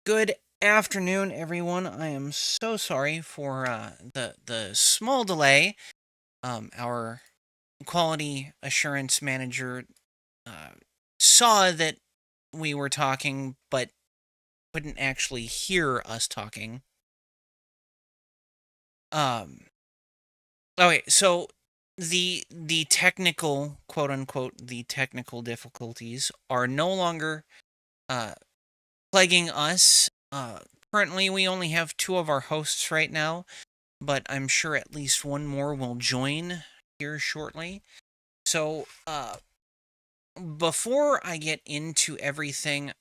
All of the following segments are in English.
Good afternoon, everyone. I am so sorry for the small delay. Our quality assurance manager uh, saw that we were talking, but couldn't actually hear us talking. Um, okay, so the technical quote unquote the technical difficulties are no longer uh, plaguing us. Currently, we only have two of our hosts right now, but I'm sure at least one more will join here shortly. So, before I get into everything,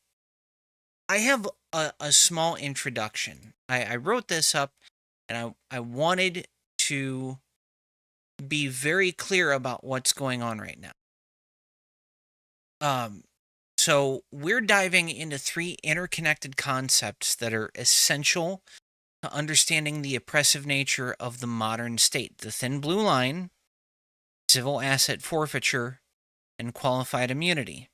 I have a small introduction. I wrote this up and I wanted to be very clear about what's going on right now. Um, so, we're diving into three interconnected concepts that are essential to understanding the oppressive nature of the modern state: the thin blue line, civil asset forfeiture, and qualified immunity.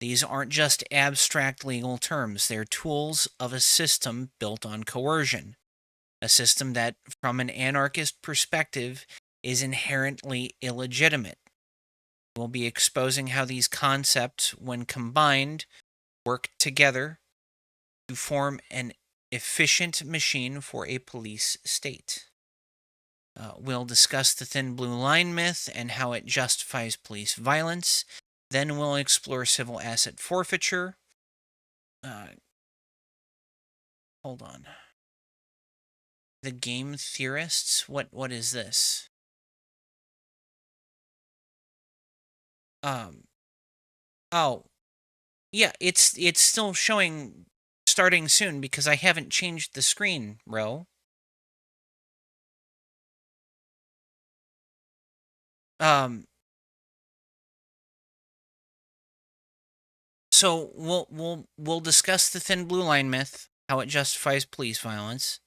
These aren't just abstract legal terms, they're tools of a system built on coercion, a system that, from an anarchist perspective, is inherently illegitimate. We'll be exposing how these concepts, when combined, work together to form an efficient machine for a police state. We'll discuss the thin blue line myth and how it justifies police violence. Then we'll explore civil asset forfeiture. Uh, Hold on. The game theorists. What is this? Um. Oh, yeah. It's still showing starting soon because I haven't changed the screen, Ro. Um. So we'll discuss the thin blue line myth, how it justifies police violence.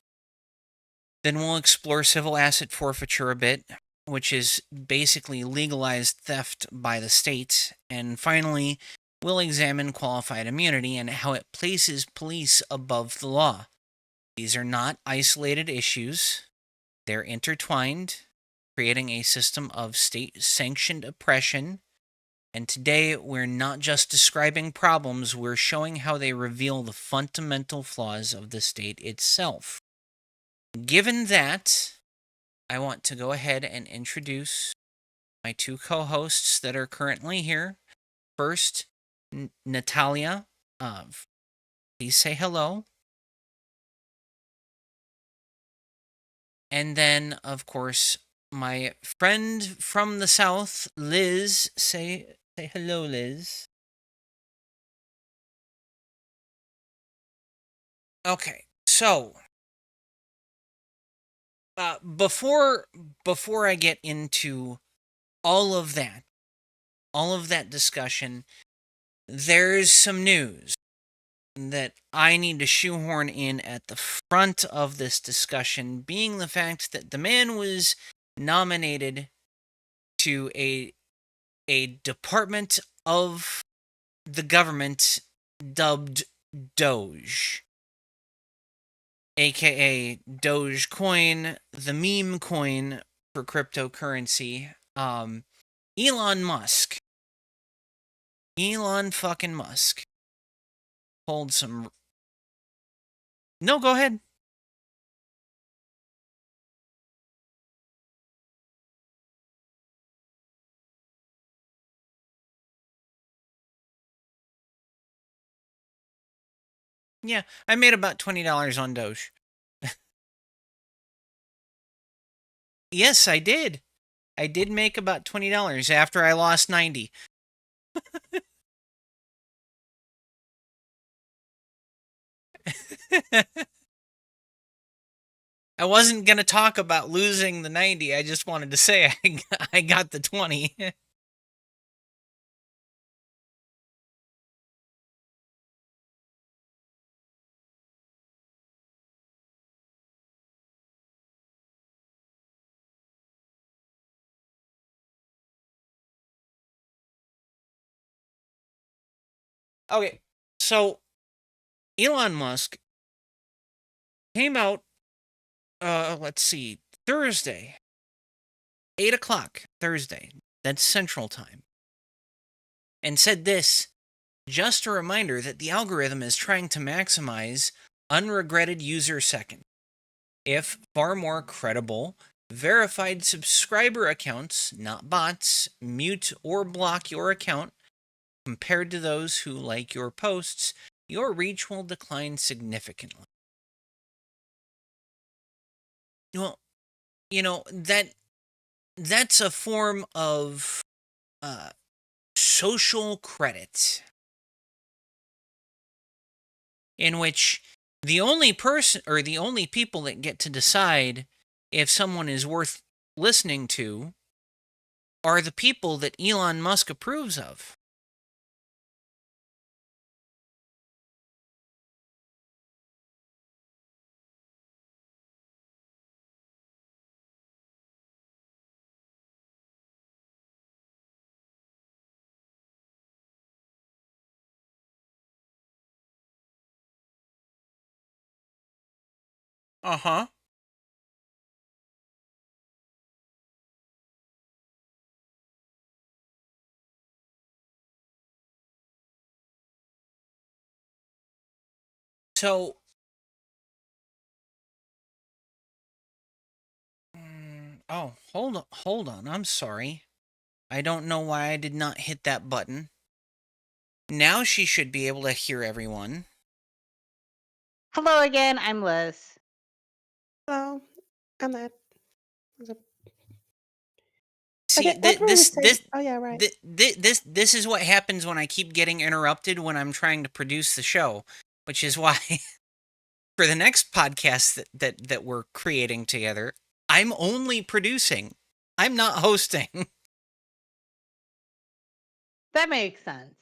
Then we'll explore civil asset forfeiture a bit, which is basically legalized theft by the state. And finally, we'll examine qualified immunity and how it places police above the law. These are not isolated issues, they're intertwined, creating a system of state sanctioned oppression. And today, we're not just describing problems, we're showing how they reveal the fundamental flaws of the state itself. Given that, I want to go ahead and introduce my two co hosts that are currently here. First, Natalia. Uh, please say hello. And then, of course, my friend from the South, Liz. Say hello, Liz. Okay, so before I get into all of that, all of that discussion, there's some news that I need to shoehorn in at the front of this discussion, being the fact that the man was nominated to a department of the government dubbed Doge, aka Dogecoin, the meme coin for cryptocurrency. Elon Musk. Elon fucking Musk pulled some. No, go ahead. Yeah, I made about $20 on Doge. Yes, I did. I did make about $20 after I lost 90. I wasn't going to talk about losing the 90. I just wanted to say I got the 20. Okay, so Elon Musk came out, let's see, Thursday, 8 o'clock, Thursday. That's Central Time. And said this: just a reminder that the algorithm is trying to maximize unregretted user second. If far more credible, verified subscriber accounts, not bots, mute or block your account compared to those who like your posts, your reach will decline significantly. Well, that's a form of social credit in which the only person or the only people that get to decide if someone is worth listening to are the people that Elon Musk approves of. Uh-huh. So, oh, hold on. I'm sorry. I don't know why I did not hit that button. Now she should be able to hear everyone. Hello again, I'm Liz. Hello, I'm not. See, Okay, what were we saying? Oh yeah, right. this is what happens when I keep getting interrupted when I'm trying to produce the show, which is why for the next podcast that we're creating together, I'm only producing. I'm not hosting. That makes sense.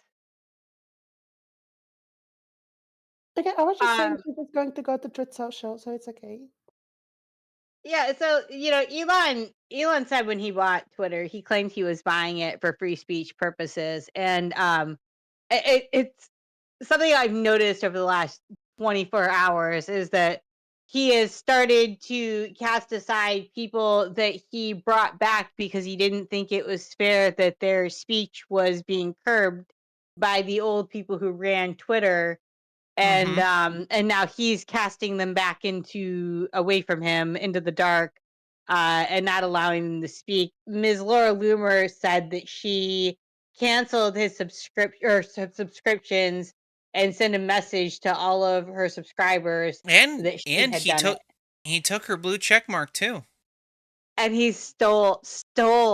Okay, I was just saying she was going to go to Truth Social, so it's okay. Yeah, so Elon said when he bought Twitter, he claimed he was buying it for free speech purposes, and it's something I've noticed over the last 24 hours is that he has started to cast aside people that he brought back because he didn't think it was fair that their speech was being curbed by the old people who ran Twitter, and now he's casting them back into away from him into the dark, and not allowing them to speak. Ms. Laura Loomer said that she canceled his subscriptions and sent a message to all of her subscribers And that she had done it. he took her blue check mark too. And he stole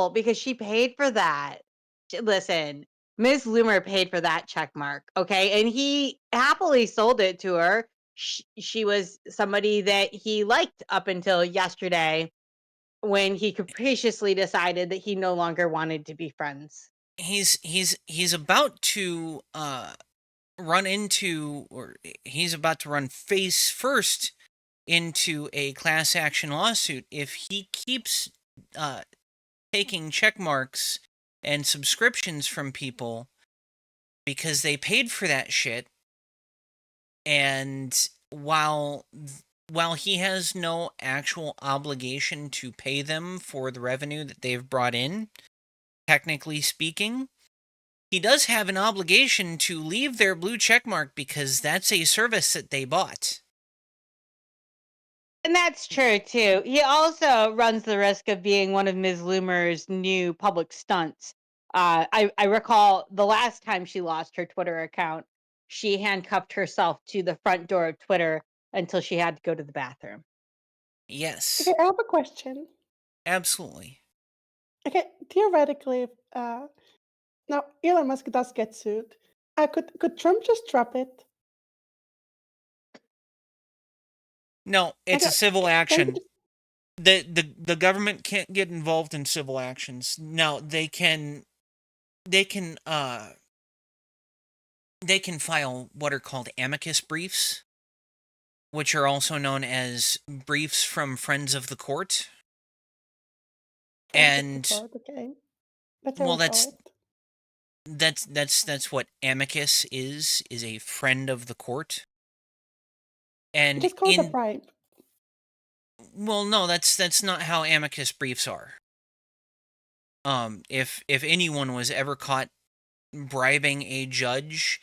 because she paid for that. Listen, Ms. Loomer paid for that check mark, okay? And he happily sold it to her. She was somebody that he liked up until yesterday when he capriciously decided that he no longer wanted to be friends. He's about to run into, or he's about to run face first into a class action lawsuit if he keeps taking check marks and subscriptions from people because they paid for that shit. And while he has no actual obligation to pay them for the revenue that they've brought in, technically speaking, he does have an obligation to leave their blue checkmark because that's a service that they bought. And that's true too. He also runs the risk of being one of Ms. Loomer's new public stunts. I recall the last time she lost her Twitter account, she handcuffed herself to the front door of Twitter until she had to go to the bathroom. Yes, Okay, I have a question. absolutely. Okay, theoretically, now Elon Musk does get sued. Could Trump just drop it? No, it's a civil Can action. you The government can't get involved in civil actions. Now they can file what are called amicus briefs, which are also known as briefs from friends of the court. And okay, that's well, how we call it. that's what amicus is a friend of the court. I And just call it a bribe. Well, no, that's not how amicus briefs are. If anyone was ever caught bribing a judge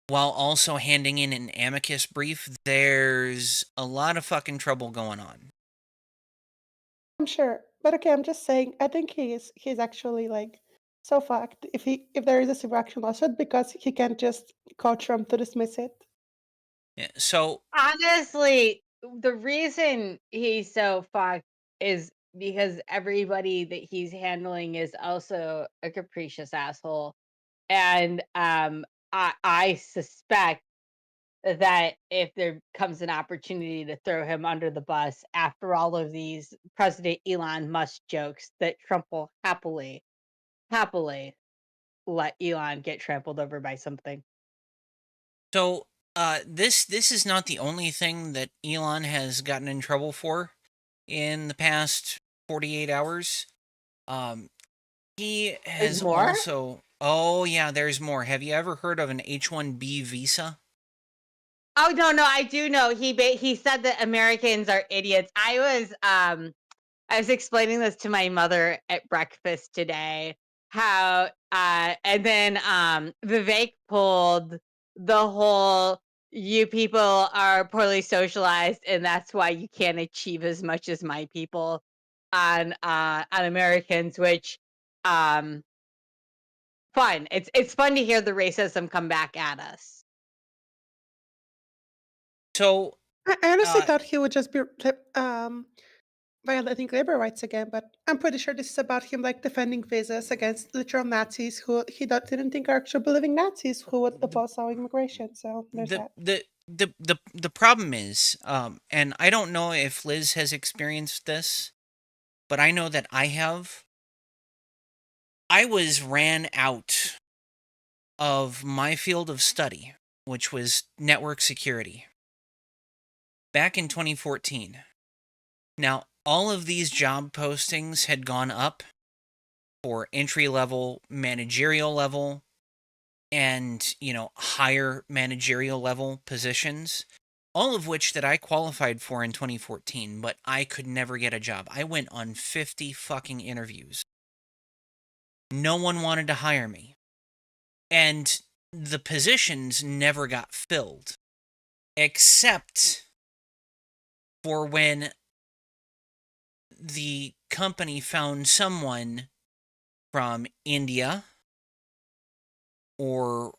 while also handing in an amicus brief, there's a lot of fucking trouble going on. I'm sure. But okay, I'm just saying, I think he's actually like so fucked if there is a civil action lawsuit because he can't just call Trump to dismiss it. Yeah, so Honestly, the reason he's so fucked is because everybody that he's handling is also a capricious asshole. And I suspect that if there comes an opportunity to throw him under the bus after all of these President Elon Musk jokes, that Trump will happily let Elon get trampled over by something. So this is not the only thing that Elon has gotten in trouble for in the past 48 hours. Um, he There's has more? also. Oh yeah, there's more. Have you ever heard of an H-1B visa? Oh no, I do know. He said that Americans are idiots. I was explaining this to my mother at breakfast today. How and then Vivek pulled the whole "you people are poorly socialized and that's why you can't achieve as much as my people" on Americans, which um fun. It's fun to hear the racism come back at us. So I honestly uh, thought he would just be violating labor rights again, but I'm pretty sure this is about him like defending visas against literal Nazis who didn't think are actually living Nazis who would the oppose our immigration. So there's the that. the the problem is, and I don't know if Liz has experienced this, but I know that I have. I was ran out of my field of study, which was network security, back in 2014. Now, all of these job postings had gone up for entry level, managerial level, and, higher managerial level positions, all of which that I qualified for in 2014, but I could never get a job. I went on 50 fucking interviews. No one wanted to hire me. And the positions never got filled, except for when the company found someone from India or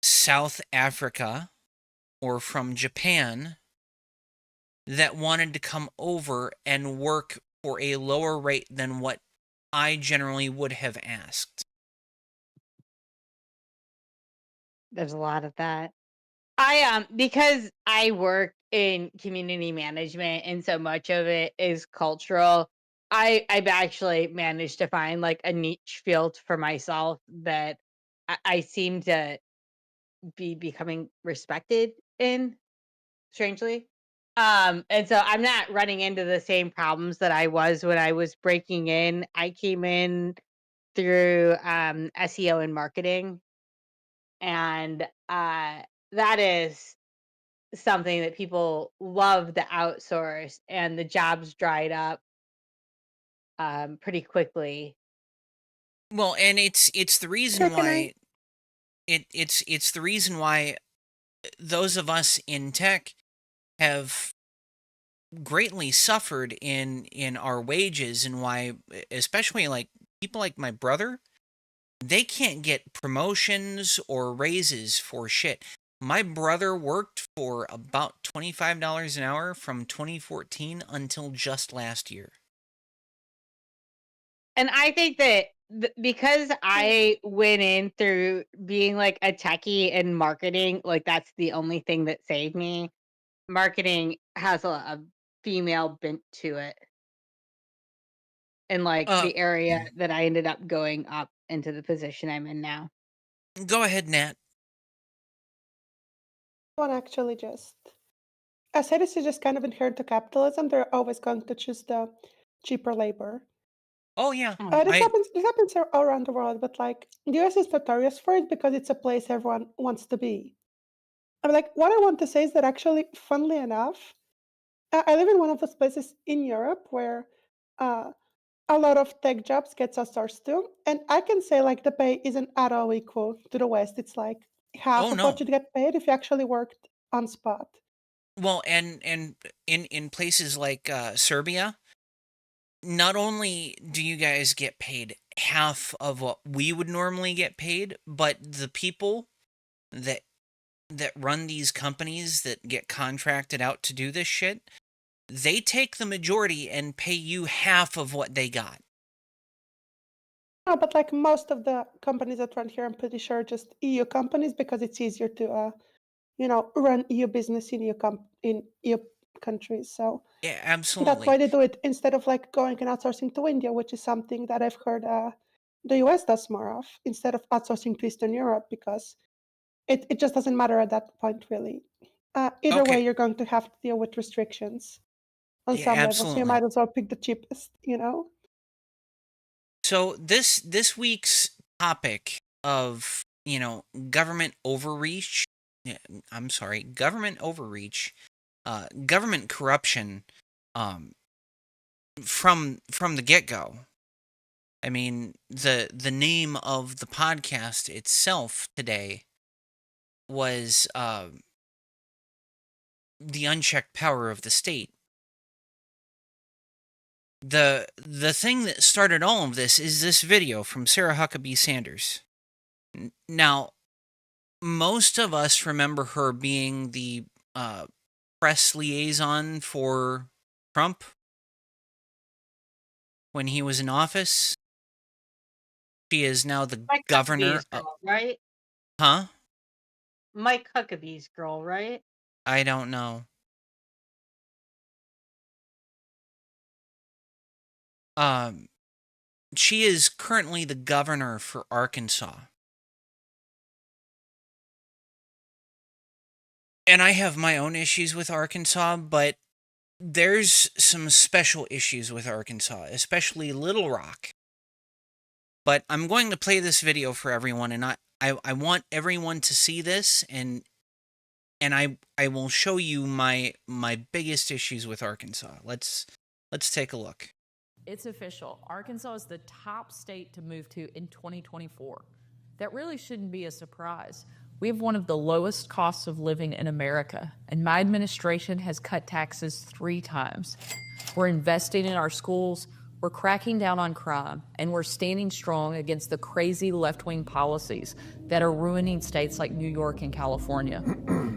South Africa or from Japan that wanted to come over and work for a lower rate than what I generally would have asked. There's a lot of that. I because I work in community management and so much of it is cultural. I've actually managed to find like a niche field for myself that I seem to be becoming respected in, strangely. And so I'm not running into the same problems that I was when I was breaking in. I came in through SEO and marketing, and that is something that people love to outsource, and the jobs dried up pretty quickly. Well, and it's the Okay, reason can I? why it's the reason why those of us in tech have greatly suffered in our wages, and why especially like people like my brother, they can't get promotions or raises for shit. My brother worked for about $25 an hour from 2014 until just last year. And I think that because I went in through being like a techie in marketing, like that's the only thing that saved me. Marketing has a female bent to it, in like Uh the area that I ended up going up into the position I'm in now. Go ahead, Nat. One actually just. I say this is just kind of inherent to capitalism. They're always going to choose the cheaper labor. Oh yeah. Oh, I This happens all around the world, but like the US is notorious for it because it's a place everyone wants to be. I mean, like what I want to say is that actually, funnily enough, I live in one of those places in Europe where uh, a lot of tech jobs gets outsourced to, and I can say like the pay isn't at all equal to the West. It's like half Oh of what no. you'd get paid if you actually worked on spot. Well, and in places like Serbia, not only do you guys get paid half of what we would normally get paid, but the people that run these companies that get contracted out to do this shit, they take the majority and pay you half of what they got. No, but like most of the companies that run here, I'm pretty sure just EU companies because it's easier to run EU business in in EU countries. So Yeah, that's why absolutely. they do it instead of like going and outsourcing to India, which is something that I've heard the US does more of instead of outsourcing to Eastern Europe because it just doesn't matter at that point, really. Either way, Okay. you're going to have to deal with restrictions on Yeah, some level. So you absolutely. might as well pick the cheapest. So this week's topic of, government overreach, yeah, I'm sorry, government overreach, government corruption, um, from the get-go. I mean, the name of the podcast itself today was the unchecked power of the state. The thing that started all of this is this video from Sarah Huckabee Sanders. Now, most of us remember her being the uh, press liaison for Trump when he was in office. She is now the Mike governor Huckabee's of, girl, right? huh? Mike Huckabee's girl, right? I don't know. Um, she is currently the governor for Arkansas. And I have my own issues with Arkansas, but there's some special issues with Arkansas, especially Little Rock. But I'm going to play this video for everyone, and I want everyone to see this, and I will show you my biggest issues with Arkansas. Let's take a look. It's official. Arkansas is the top state to move to in 2024. That really shouldn't be a surprise. We have one of the lowest costs of living in America, and my administration has cut taxes 3 times. We're investing in our schools, we're cracking down on crime, and we're standing strong against the crazy left-wing policies that are ruining states like New York and California.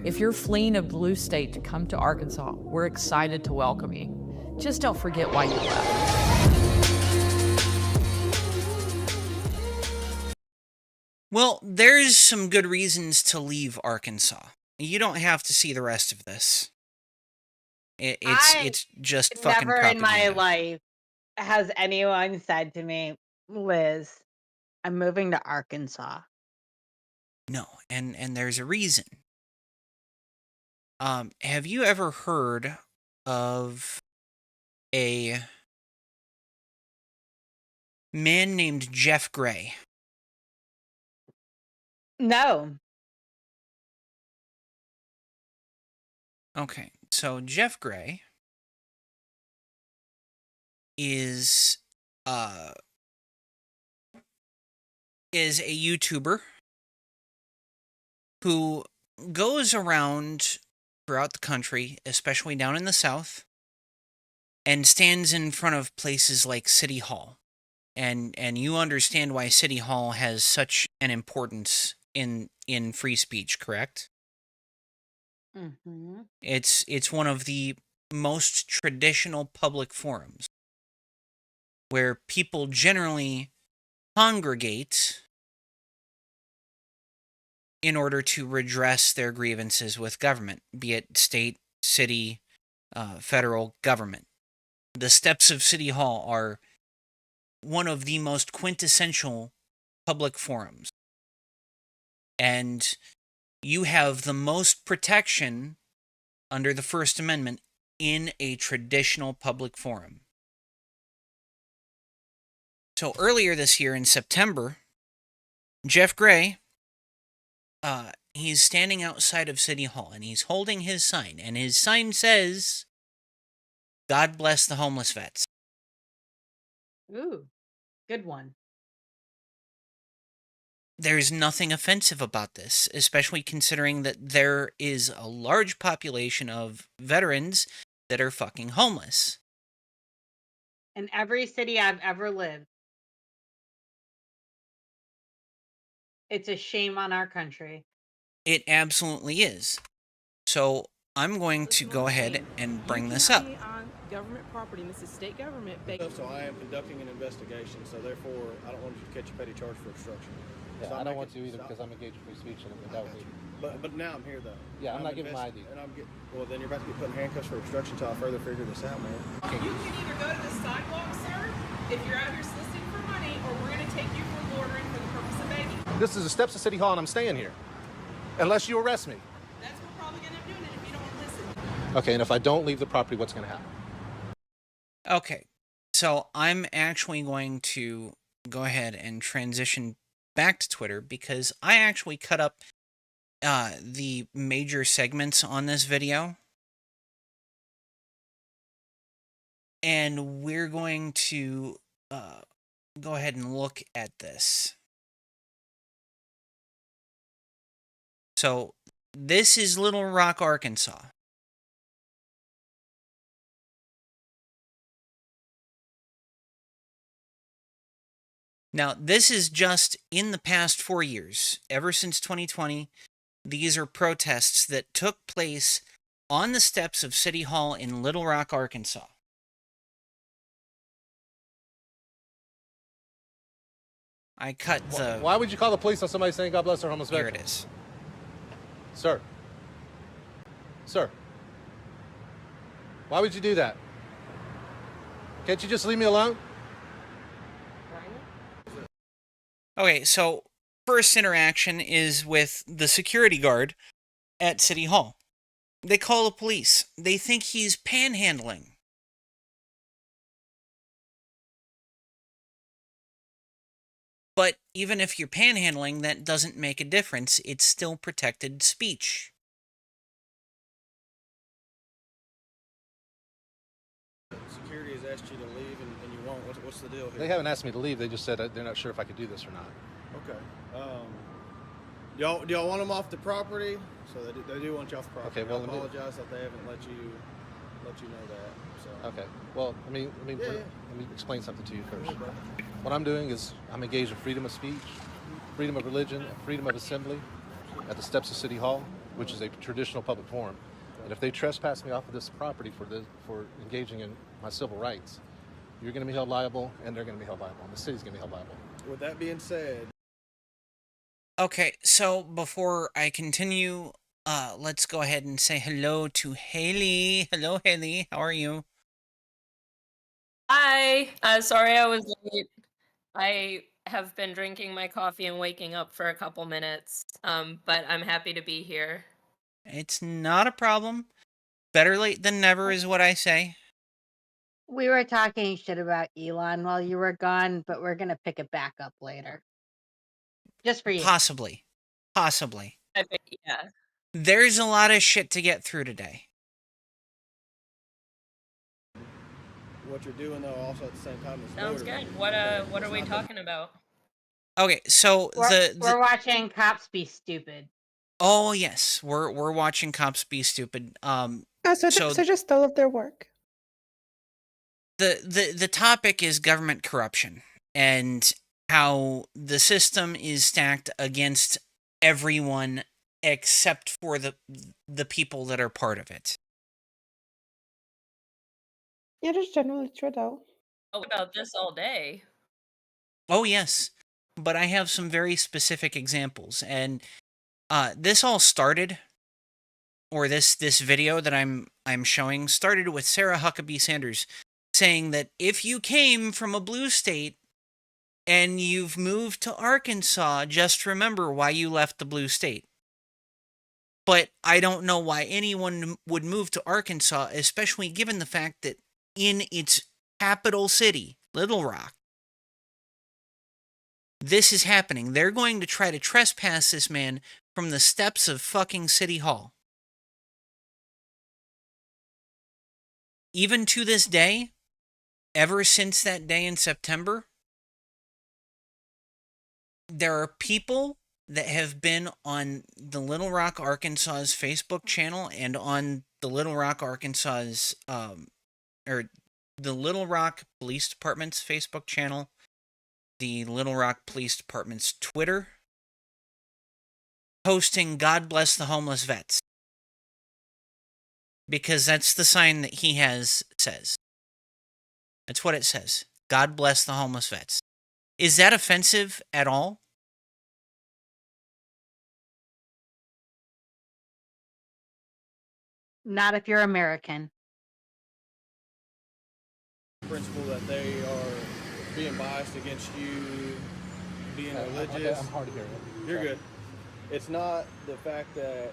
If you're fleeing a blue state to come to Arkansas, we're excited to welcome you. Just don't forget why you left. Well, there's some good reasons to leave Arkansas. You don't have to see the rest of this. I It's just fucking never in my propaganda. life has anyone said to me, Liz, I'm moving to Arkansas. No, and there's a reason. Have you ever heard of a man named Jeff Gray? No. Okay, so Jeff Gray is uh is a YouTuber who goes around throughout the country, especially down in the South, and stands in front of places like City Hall. And you understand why City Hall has such an importance in free speech, correct? Hmm. It's one of the most traditional public forums where people generally congregate in order to redress their grievances with government, be it state, city, federal government. The steps of City Hall are one of the most quintessential public forums. And you have the most protection under the First Amendment in a traditional public forum. So earlier this year in September, Jeff Gray, he's standing outside of City Hall and he's holding his sign, and his sign says, God bless the homeless vets. Ooh, good one. There's nothing offensive about this, especially considering that there is a large population of veterans that are fucking homeless. In every city I've ever lived, it's a shame on our country. It absolutely is. So I'm going to go ahead and bring this up. You cannot be on government property, and this is state government. So I am conducting an investigation, so therefore I don't want you to catch a petty charge for obstruction. Yeah, I don't want to either because I'm engaged in free speech and that would be. But now I'm here though. Yeah, I'm not giving my ID. And well, then you're about to get put in handcuffs for obstruction until I further figure this out, man. You can either go to the sidewalk, sir, if you're out here soliciting for money, or we're going to take you for loitering for the purpose of begging. This is the steps of City Hall and I'm staying here. Unless you arrest me. That's what we're probably going to end up doing it if you don't listen. Okay, and if I don't leave the property, what's going to happen? Okay, so I'm actually going to go ahead and transition back to Twitter because I actually cut up the major segments on this video. And we're going to go ahead and look at this. So this is Little Rock, Arkansas. Now, this is just in the past 4 years. Ever since 2020, these are protests that took place on the steps of City Hall in Little Rock, Arkansas. I cut the... Why would you call the police on somebody saying God bless our homeless Here veterans? it is. Sir. Sir. Why would you do that? Can't you just leave me alone? Okay, so first interaction is with the security guard at City Hall. They call the police. They think he's panhandling. But even if you're panhandling, that doesn't make a difference. It's still protected speech. Security has asked you to leave and you won't. What's the deal here? They haven't asked me to leave. They just said they're not sure if I could do this or not. Okay. Do y'all want them off the property? So they do want you off the property. Okay, well, I apologize that they haven't let you know that. So. Okay. Well, let me explain something to you first. What I'm doing is I'm engaged in freedom of speech, freedom of religion, and freedom of assembly at the steps of City Hall, which is a traditional public forum. And if they trespass me off of this property for engaging in my civil rights, you're going to be held liable, and they're going to be held liable, and the city's going to be held liable. With that being said... Okay, so before I continue, let's go ahead and say hello to Haley. Hello, Haley. How are you? Hi. Sorry I was late. I have been drinking my coffee and waking up for a couple minutes, but I'm happy to be here. It's not a problem. Better late than never is what I say. We were talking shit about Elon while you were gone, but we're gonna pick it back up later. Just for you. Possibly. Possibly. Yeah. There's a lot of shit to get through today. What you're doing though, also at the same time is Sounds loitering. good. What are we talking about? Okay, so We're watching cops be stupid. Oh yes, we're watching cops be stupid. So just all of their work. The topic is government corruption and how the system is stacked against everyone except for the people that are part of it. Yeah, that's generally true though. Oh, about this all day. Oh yes, but I have some very specific examples, and this all started, or this video that I'm showing started with Sarah Huckabee Sanders saying that if you came from a blue state and you've moved to Arkansas, just remember why you left the blue state. But I don't know why anyone would move to Arkansas, especially given the fact that in its capital city, Little Rock, this is happening. They're going to try to trespass this man from the steps of fucking City Hall. even to this day, ever since that day in September, there are people that have been on the Little Rock, Arkansas's Facebook channel and on the Little Rock, Arkansas's, or the Little Rock Police Department's Facebook channel, the Little Rock Police Department's Twitter, posting "God bless the homeless vets." Because that's the sign that he has says. That's what it says. God bless the homeless vets. Is that offensive at all? Not if you're American. Principle that they are being biased against you, being religious. Okay, I'm hard to hear. You're good. It's not the fact that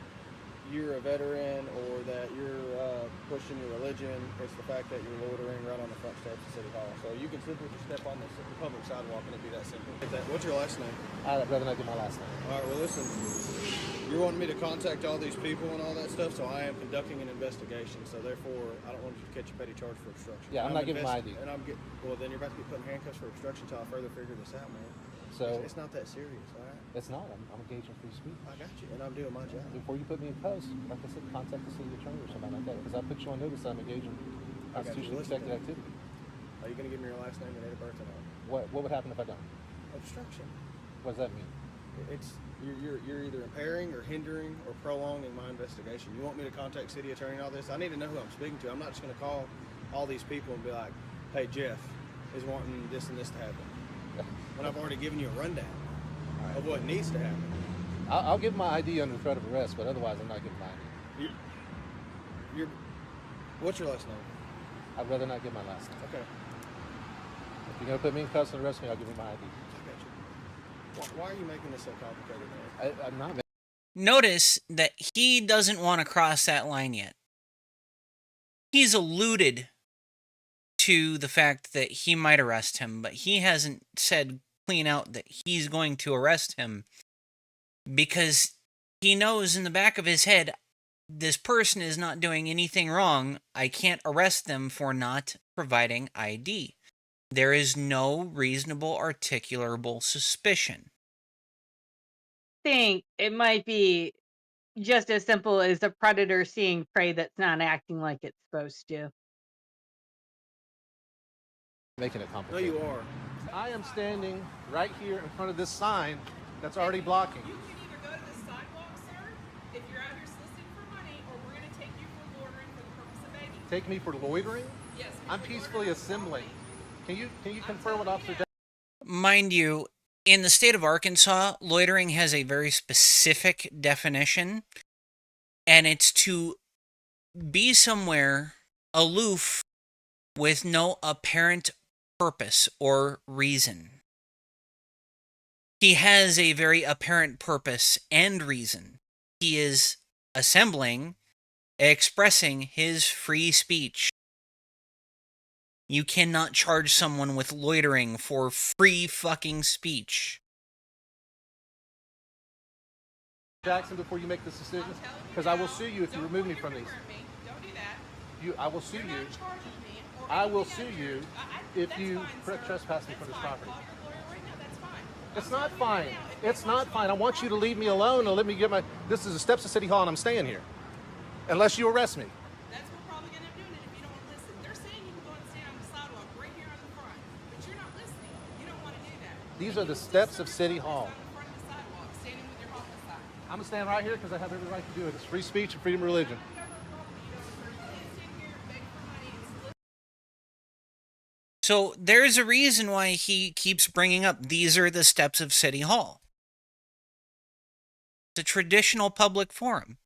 you're a veteran or that you're pushing your religion. It's the fact that you're loitering right on the front steps of City Hall. So you can simply just step on the public sidewalk and it'd be that simple. What's your last name? I'd rather not give my last name. All right, well, listen. You're wanting me to contact all these people and all that stuff, so I am conducting an investigation. So therefore, I don't want you to catch a petty charge for obstruction. Yeah, I'm not giving my ID. And well, then you're about to get put in handcuffs for obstruction until I further figure this out, man. So It's not that serious, all right? it's not. I'm engaging free speech. I got you, and I'm doing my job. Before you put me in post, like I said, contact the city attorney or somebody like that, because I put you on notice that I'm engaging in I got you. constitutionally Listen protected to me. activity. Are you going to give me your last name and date of birth and all? What would happen if I don't? Obstruction. What does that mean? It's you're either impairing or hindering or prolonging my investigation. You want me to contact city attorney and all this? I need to know who I'm speaking to. I'm not just going to call all these people and be like, "Hey, Jeff is wanting this and this to happen," when I've already given you a rundown of what needs to happen. I'll give my ID under threat of arrest, but otherwise I'm not giving my ID. What's your last name? I'd rather not give my last name. Okay. If you're going to put me in custody and arrest me, I'll give you my ID. I got you. Why are you making this so complicated, man? I'm not. Notice that he doesn't want to cross that line yet. He's alluded to the fact that he might arrest him, but he hasn't said clean out that he's going to arrest him because he knows in the back of his head, this person is not doing anything wrong. I can't arrest them for not providing ID. There is no reasonable articulable suspicion. I think it might be just as simple as a predator seeing prey that's not acting like it's supposed to. Making it No, complicated. you are. I am standing right here in front of this sign that's already blocking. You can either go to the sidewalk, sir, if you're out here soliciting for money, or we're going to take you for loitering for the purpose of begging. Take me for loitering? Yes. I'm peacefully assembling. Can you confirm what Officer Mind you, in the state of Arkansas, loitering has a very specific definition, and it's to be somewhere aloof with no apparent purpose or reason. He has a very apparent purpose and reason. He is assembling, expressing his free speech. You cannot charge someone with loitering for free fucking speech. Jackson before you make this decision? Because I will sue you if you remove me from these. Don't do that. I will sue You're you. not charging me. Or I will anything sue else. you if That's you fine, sir. trespass me from That's this fine. property. Call your lawyer right now. That's fine. It's not fine. It's not fine. I want you to leave me alone and let me get my. This is the steps of City Hall, and I'm staying here, unless you arrest me. That's what we're probably going to end up doing it if you don't want to listen. They're saying you can go and stand on the sidewalk right here on the front, but you're not listening. You don't want to do that. These are the steps of City Hall. On the front of the sidewalk, standing with your homeless sign. I'm gonna stand right here because I have every right to do it. It's free speech and freedom of religion. So there's a reason why he keeps bringing up these are the steps of City Hall. It's a traditional public forum.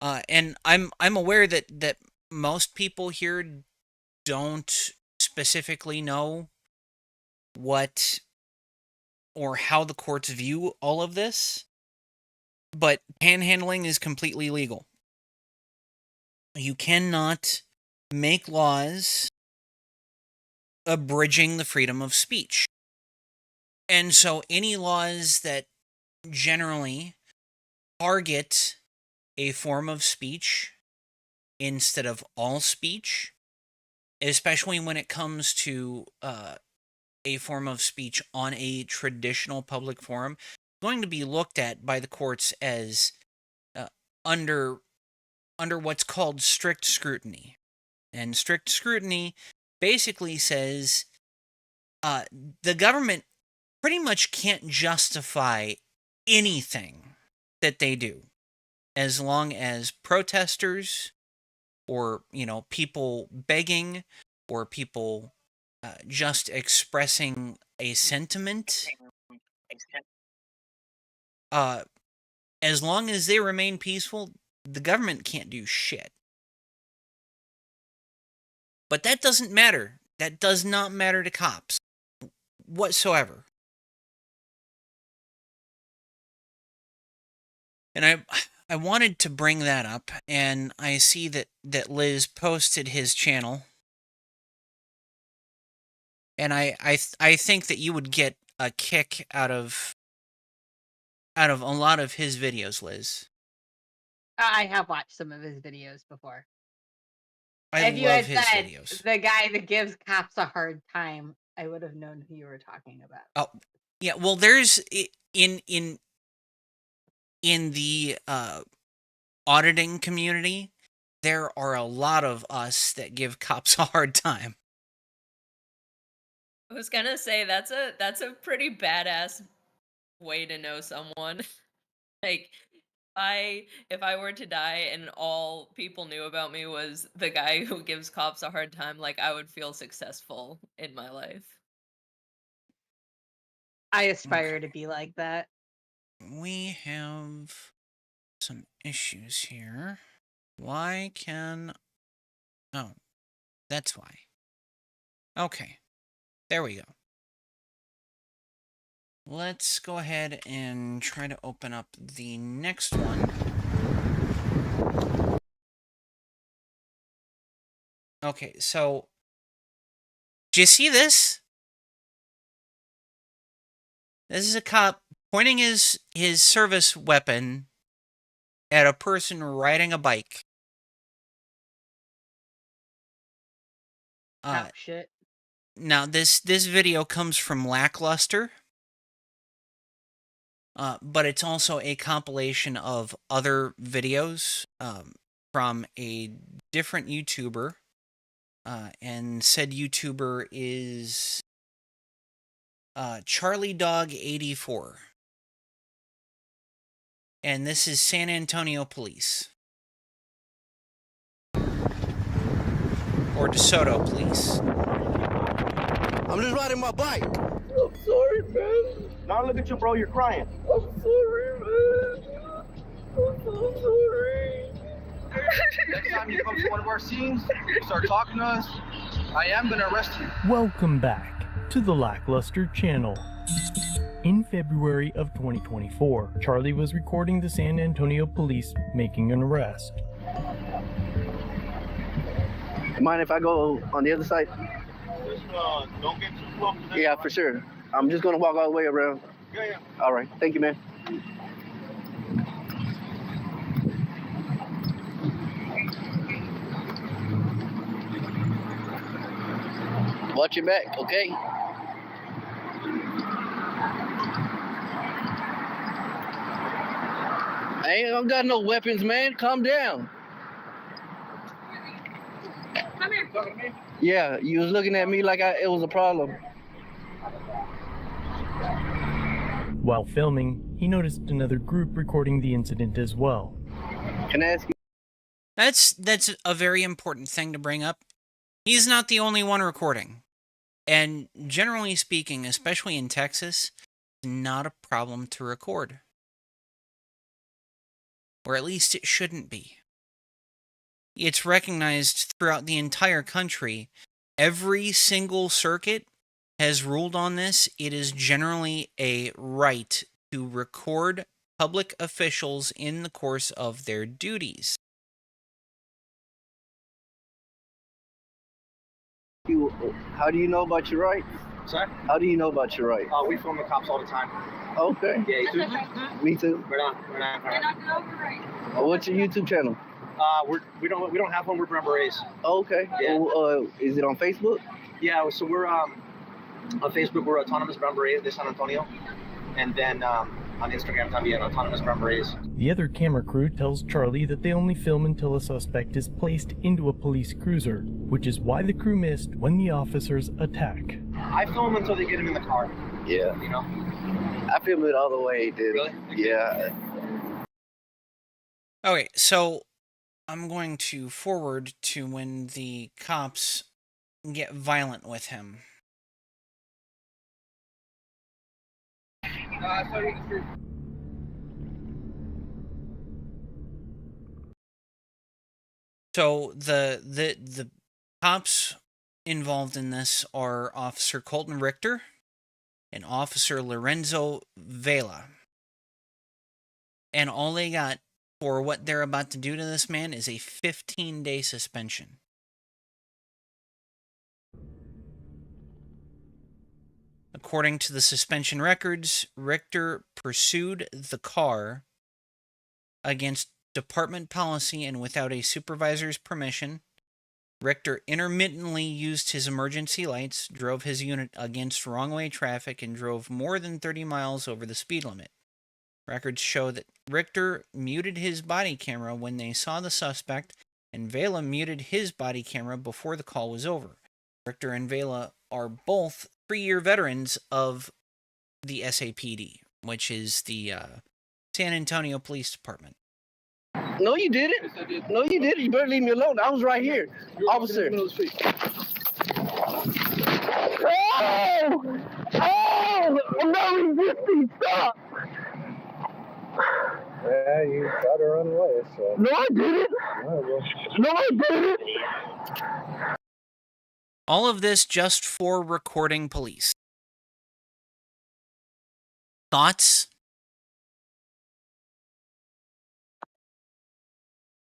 And I'm aware that most people here don't specifically know what or how the courts view all of this, but panhandling is completely legal. You cannot make laws abridging the freedom of speech. And so any laws that generally target a form of speech instead of all speech, especially when it comes to a form of speech on a traditional public forum, going to be looked at by the courts as under what's called strict scrutiny. And strict scrutiny basically says the government pretty much can't justify anything that they do, as long as protesters or, people begging or people just expressing a sentiment, as long as they remain peaceful, the government can't do shit. But that doesn't matter. That does not matter to cops whatsoever. And I wanted to bring that up, and I see that Liz posted his channel. And I think that you would get a kick out of a lot of his videos, Liz. I have watched some of his videos before. I If you love had his said videos. the guy that gives cops a hard time, I would have known who you were talking about. Oh, yeah. Well, there's in the auditing community, there are a lot of us that give cops a hard time. I was gonna say that's a pretty badass way to know someone. Like, if I were to die and all people knew about me was the guy who gives cops a hard time, like, I would feel successful in my life. I aspire to be like that. We have some issues here. Why can... Oh, that's why. Okay. There we go. Let's go ahead and try to open up the next one. Okay, so... Do you see this? This is a cop pointing his service weapon at a person riding a bike. Oh, shit. Now, this video comes from Lackluster, but it's also a compilation of other videos from a different YouTuber, and said YouTuber is Charlie Dog 84, and this is San Antonio Police, or DeSoto Police. I'm just riding my bike. I'm sorry, man. Now look at you, bro. You're crying. I'm sorry, man. I'm so sorry. Next time you come to one of our scenes, start talking to us, I am going to arrest you. Welcome back to the Lackluster channel. In February of 2024, Charlie was recording the San Antonio police making an arrest. Mind if I go on the other side? Don't get too close to that. Yeah, for sure. I'm just going to walk all the way around. Yeah. All right. Thank you, man. Watch your back, okay? I ain't got no weapons, man. Calm down. Come here. Yeah, you was looking at me like it was a problem. While filming, he noticed another group recording the incident as well. Can I ask you? That's a very important thing to bring up. He's not the only one recording. And generally speaking, especially in Texas, it's not a problem to record. Or at least it shouldn't be. It's recognized throughout the entire country. Every single circuit has ruled on this. It is generally a right to record public officials in the course of their duties. How do you know about your rights? Sorry? How do you know about your rights? We film the cops all the time. Okay. Yeah, you too? Me too. Right on. What's your YouTube channel? We don't have one. We're Brown Berets. Oh, okay. Yeah. Is it on Facebook? Yeah. So we're on Facebook. We're Autonomous Brown Berets de San Antonio, and then on Instagram también Autonomous Brown Berets. The other camera crew tells Charlie that they only film until a suspect is placed into a police cruiser, which is why the crew missed when the officers attack. I film until they get him in the car. Yeah. You know. I film it all the way, dude. Really? Yeah. Okay, so I'm going to forward to when the cops get violent with him. So the cops involved in this are Officer Colton Richter and Officer Lorenzo Vela. And all they got for what they're about to do to this man is a 15-day suspension. According to the suspension records, Richter pursued the car against department policy and without a supervisor's permission. Richter intermittently used his emergency lights, drove his unit against wrong-way traffic, and drove more than 30 miles over the speed limit. Records show that Richter muted his body camera when they saw the suspect, and Vela muted his body camera before the call was over. Richter and Vela are both 3-year veterans of the SAPD, which is the San Antonio Police Department. No, you didn't. No, you didn't. You better leave me alone. I was right here. Officer. Oh! Oh! I'm not resisting. Stop! Yeah, you tried to run away, so. No, I didn't. No, I didn't. All of this just for recording police. Thoughts?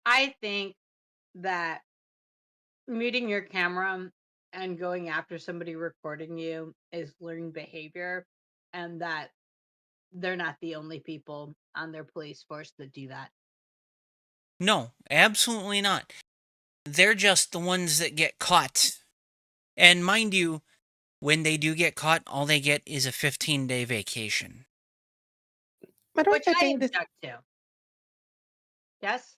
I think that muting your camera and going after somebody recording you is learned behavior, and that they're not the only people on their police force that do that. No, absolutely not. They're just the ones that get caught. And mind you, when they do get caught, all they get is a 15-day vacation. But Which I think object to. Yes?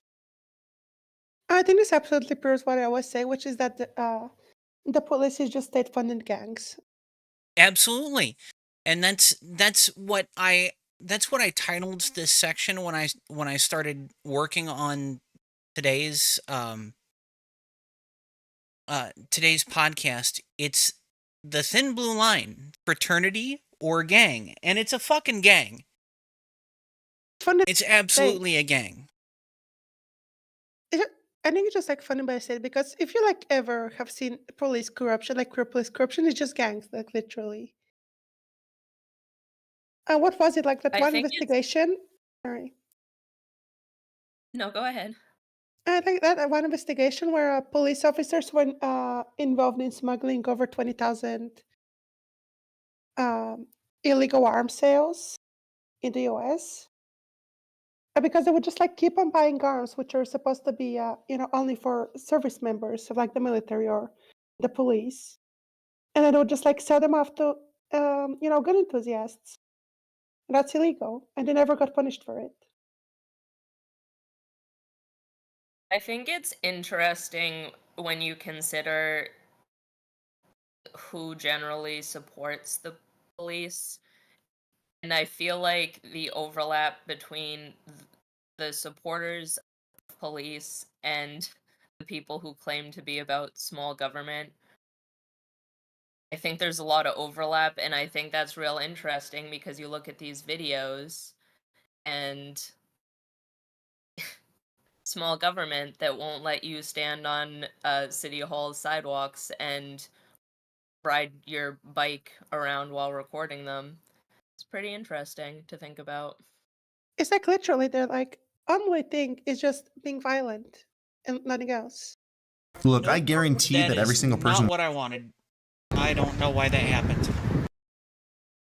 I think this absolutely proves what I always say, which is that the police is just state-funded gangs. Absolutely. And that's what I titled this section when I started working on today's podcast. It's the thin blue line, fraternity or gang, and it's a fucking gang. It's absolutely a gang. I think it's just like funny by say, because if you like ever have seen police corruption, like real police corruption is just gangs, like literally. And what was it like that I one think investigation? Sorry. No, go ahead. I think that one investigation where police officers were involved in smuggling over 20,000 illegal arms sales in the US. Because they would just like keep on buying arms, which are supposed to be, only for service members of like the military or the police, and then they would just like sell them off to, gun enthusiasts. That's illegal, and they never got punished for it. I think it's interesting when you consider who generally supports the police. And I feel like the overlap between the supporters of police and the people who claim to be about small government, I think there's a lot of overlap, and I think that's real interesting because you look at these videos and small government that won't let you stand on City Hall's sidewalks and ride your bike around while recording them. It's pretty interesting to think about. It's like literally they're like, only thing is just being violent and nothing else. Look, I guarantee that every is single person. Not what I wanted. I don't know why that happened.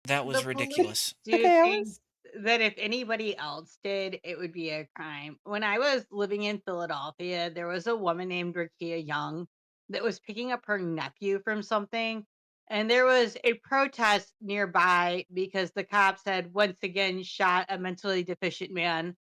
That was The ridiculous. police do Okay, things that if anybody else did, it would be a crime. When I was living in Philadelphia, there was a woman named Rakia Young that was picking up her nephew from something. And there was a protest nearby because the cops had once again shot a mentally deficient man,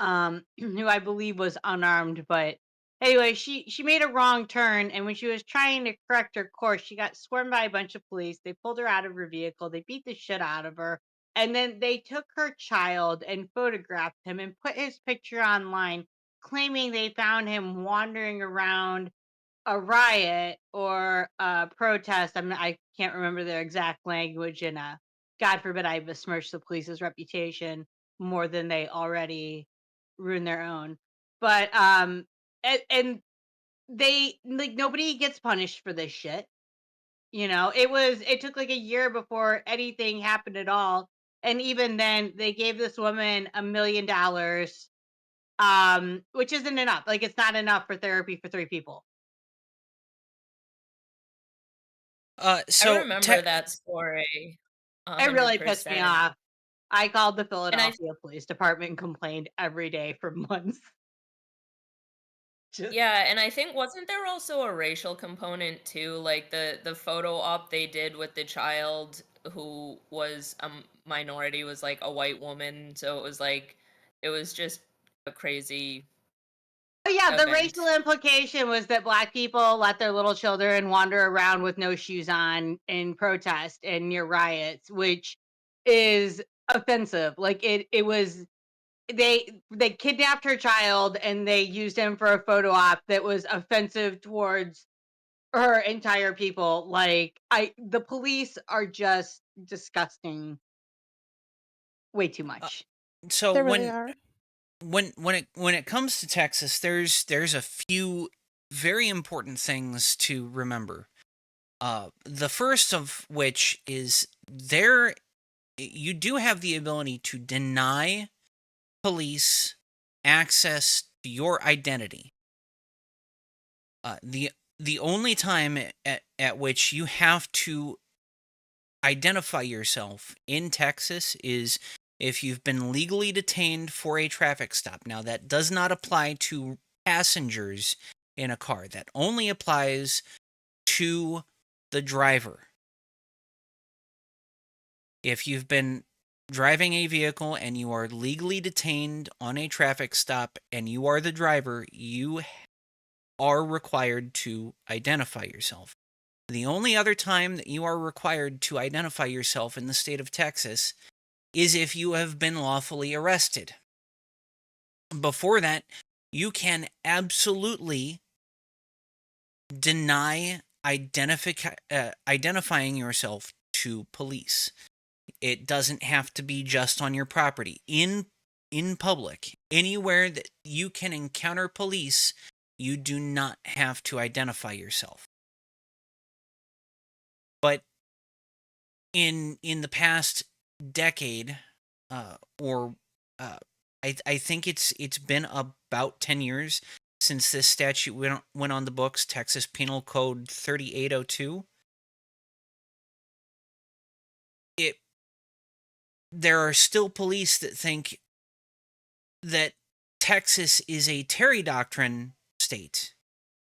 who I believe was unarmed. But anyway, she made a wrong turn, and when she was trying to correct her course, she got swarmed by a bunch of police. They pulled her out of her vehicle. They beat the shit out of her, and then they took her child and photographed him and put his picture online, claiming they found him wandering around a riot or a protest. I can't remember their exact language, and God forbid I besmirch the police's reputation more than they already ruined their own. But and they, like, nobody gets punished for this shit. It took like a year before anything happened at all. And even then they gave this woman $1 million, which isn't enough. Like, it's not enough for therapy for 3 people. I So remember that story It really pissed me 100%. off. I called the And I Philadelphia Police Department and complained every day for months. Just Yeah, and I think wasn't there also a racial component too? Like the photo op they did with the child who was a minority was like a white woman, so it was just a crazy Oh yeah, the racial event. implication was that black people let their little children wander around with no shoes on in protest and near riots, which is offensive. Like, it was, they kidnapped her child and they used him for a photo op that was offensive towards her entire people. Like, the police are just disgusting. Way too much. So They really are. when it comes to Texas, there's a few very important things to remember. The first of which is you do have the ability to deny police access to your identity. The only time at which you have to identify yourself in Texas is if you've been legally detained for a traffic stop. Now, that does not apply to passengers in a car. That only applies to the driver. If you've been driving a vehicle and you are legally detained on a traffic stop and you are the driver, you are required to identify yourself. The only other time that you are required to identify yourself in the state of Texas is if you have been lawfully arrested. Before that, you can absolutely deny identifying yourself to police. It doesn't have to be just on your property. In public, anywhere that you can encounter police, you do not have to identify yourself. But in the past decade, or I think it's been about 10 years since this statute went on the books, Texas Penal Code 3802. There are still police that think that Texas is a Terry doctrine state,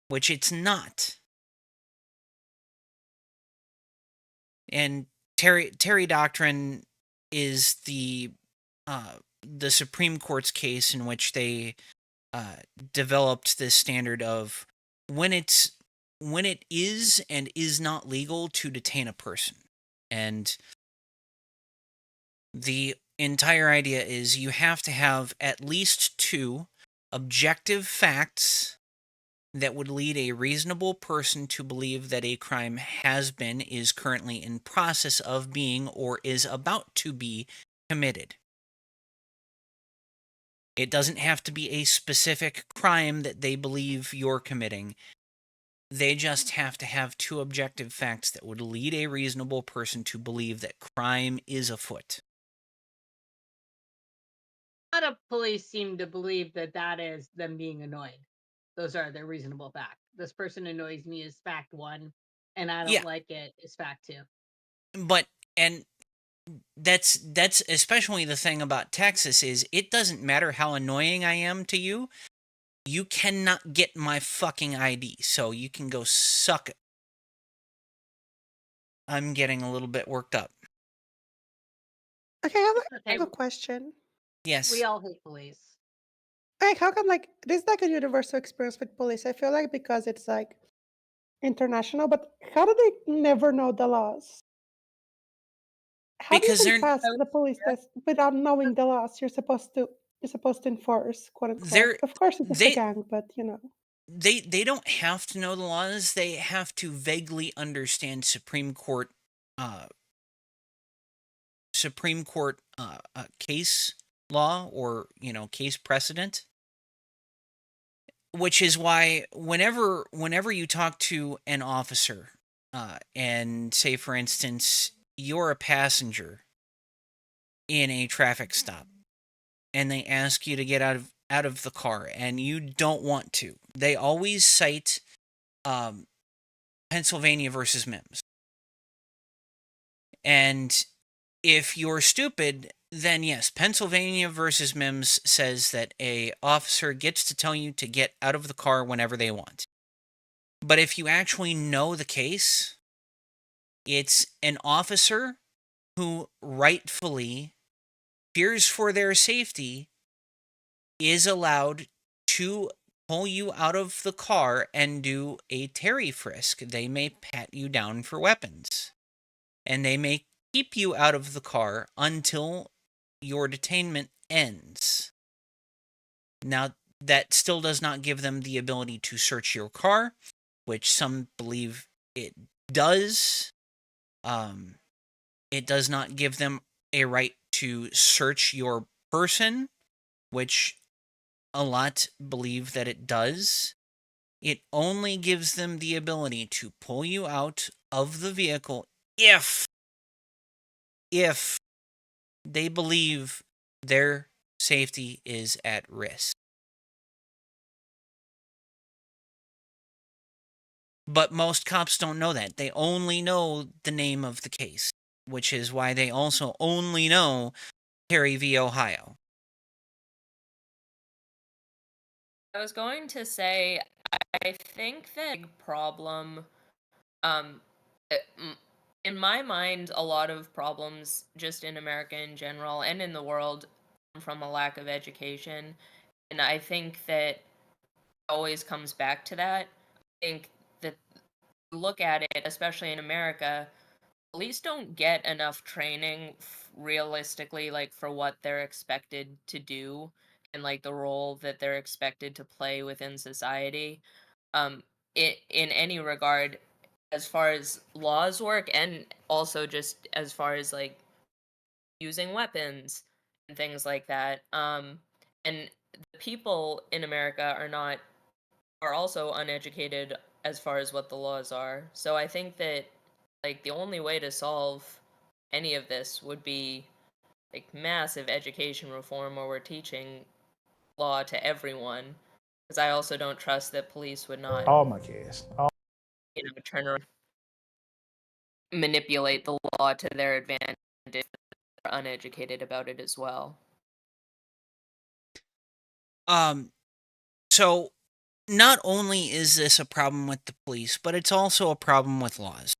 which it's not. And Terry doctrine is the Supreme Court's case in which they developed this standard of when it is and is not legal to detain a person. And the entire idea is you have to have at least 2 objective facts that would lead a reasonable person to believe that a crime has been, is currently in process of being, or is about to be committed. It doesn't have to be a specific crime that they believe you're committing. They just have to have 2 objective facts that would lead a reasonable person to believe that crime is afoot. A lot of police seem to believe that that is them being annoyed. Those are their reasonable facts. This person annoys me is fact 1, and I don't Yeah. like it is fact 2. But, and that's especially the thing about Texas is it doesn't matter how annoying I am to you. You cannot get my fucking ID, so you can go suck it. I'm getting a little bit worked up. Okay, I Okay, have a question. Yes. we all hate police. Like, how come, like, this is like a universal experience with police? I feel like because it's like international, but how do they never know the laws? How do you Because even they're pass the police test without knowing the laws you're supposed to enforce, quote unquote? they're Of course, it's just a they gang, but you know. they don't have to know the laws. They have to vaguely understand Supreme Court case law, or case precedent, which is why whenever you talk to an officer, and say, for instance, you're a passenger in a traffic stop, and they ask you to get out of the car, and you don't want to, they always cite Pennsylvania versus Mims. And if you're stupid, then yes, Pennsylvania versus Mims says that a officer gets to tell you to get out of the car whenever they want. But if you actually know the case, it's an officer who rightfully fears for their safety is allowed to pull you out of the car and do a Terry frisk. They may pat you down for weapons, and they may keep you out of the car until your detainment ends. Now, that still does not give them the ability to search your car, which some believe it does. It does not give them a right to search your person, which a lot believe that it does. It only gives them the ability to pull you out of the vehicle if they believe their safety is at risk. But most cops don't know that. They only know the name of the case, which is why they also only know Terry v. Ohio. I was going to say, I think that big problem, in my mind, a lot of problems just in America in general and in the world come from a lack of education. And I think that always comes back to that. I think that look at it, especially in America, police don't get enough training realistically, like for what they're expected to do and like the role that they're expected to play within society. In any regard, as far as laws work, and also just as far as like using weapons and things like that. And the people in America are also uneducated as far as what the laws are. So I think that like the only way to solve any of this would be like massive education reform where we're teaching law to everyone. Because I also don't trust that police would not, all my kids. turn around, manipulate the law to their advantage if they're uneducated about it as well. So not only is this a problem with the police, but it's also a problem with laws.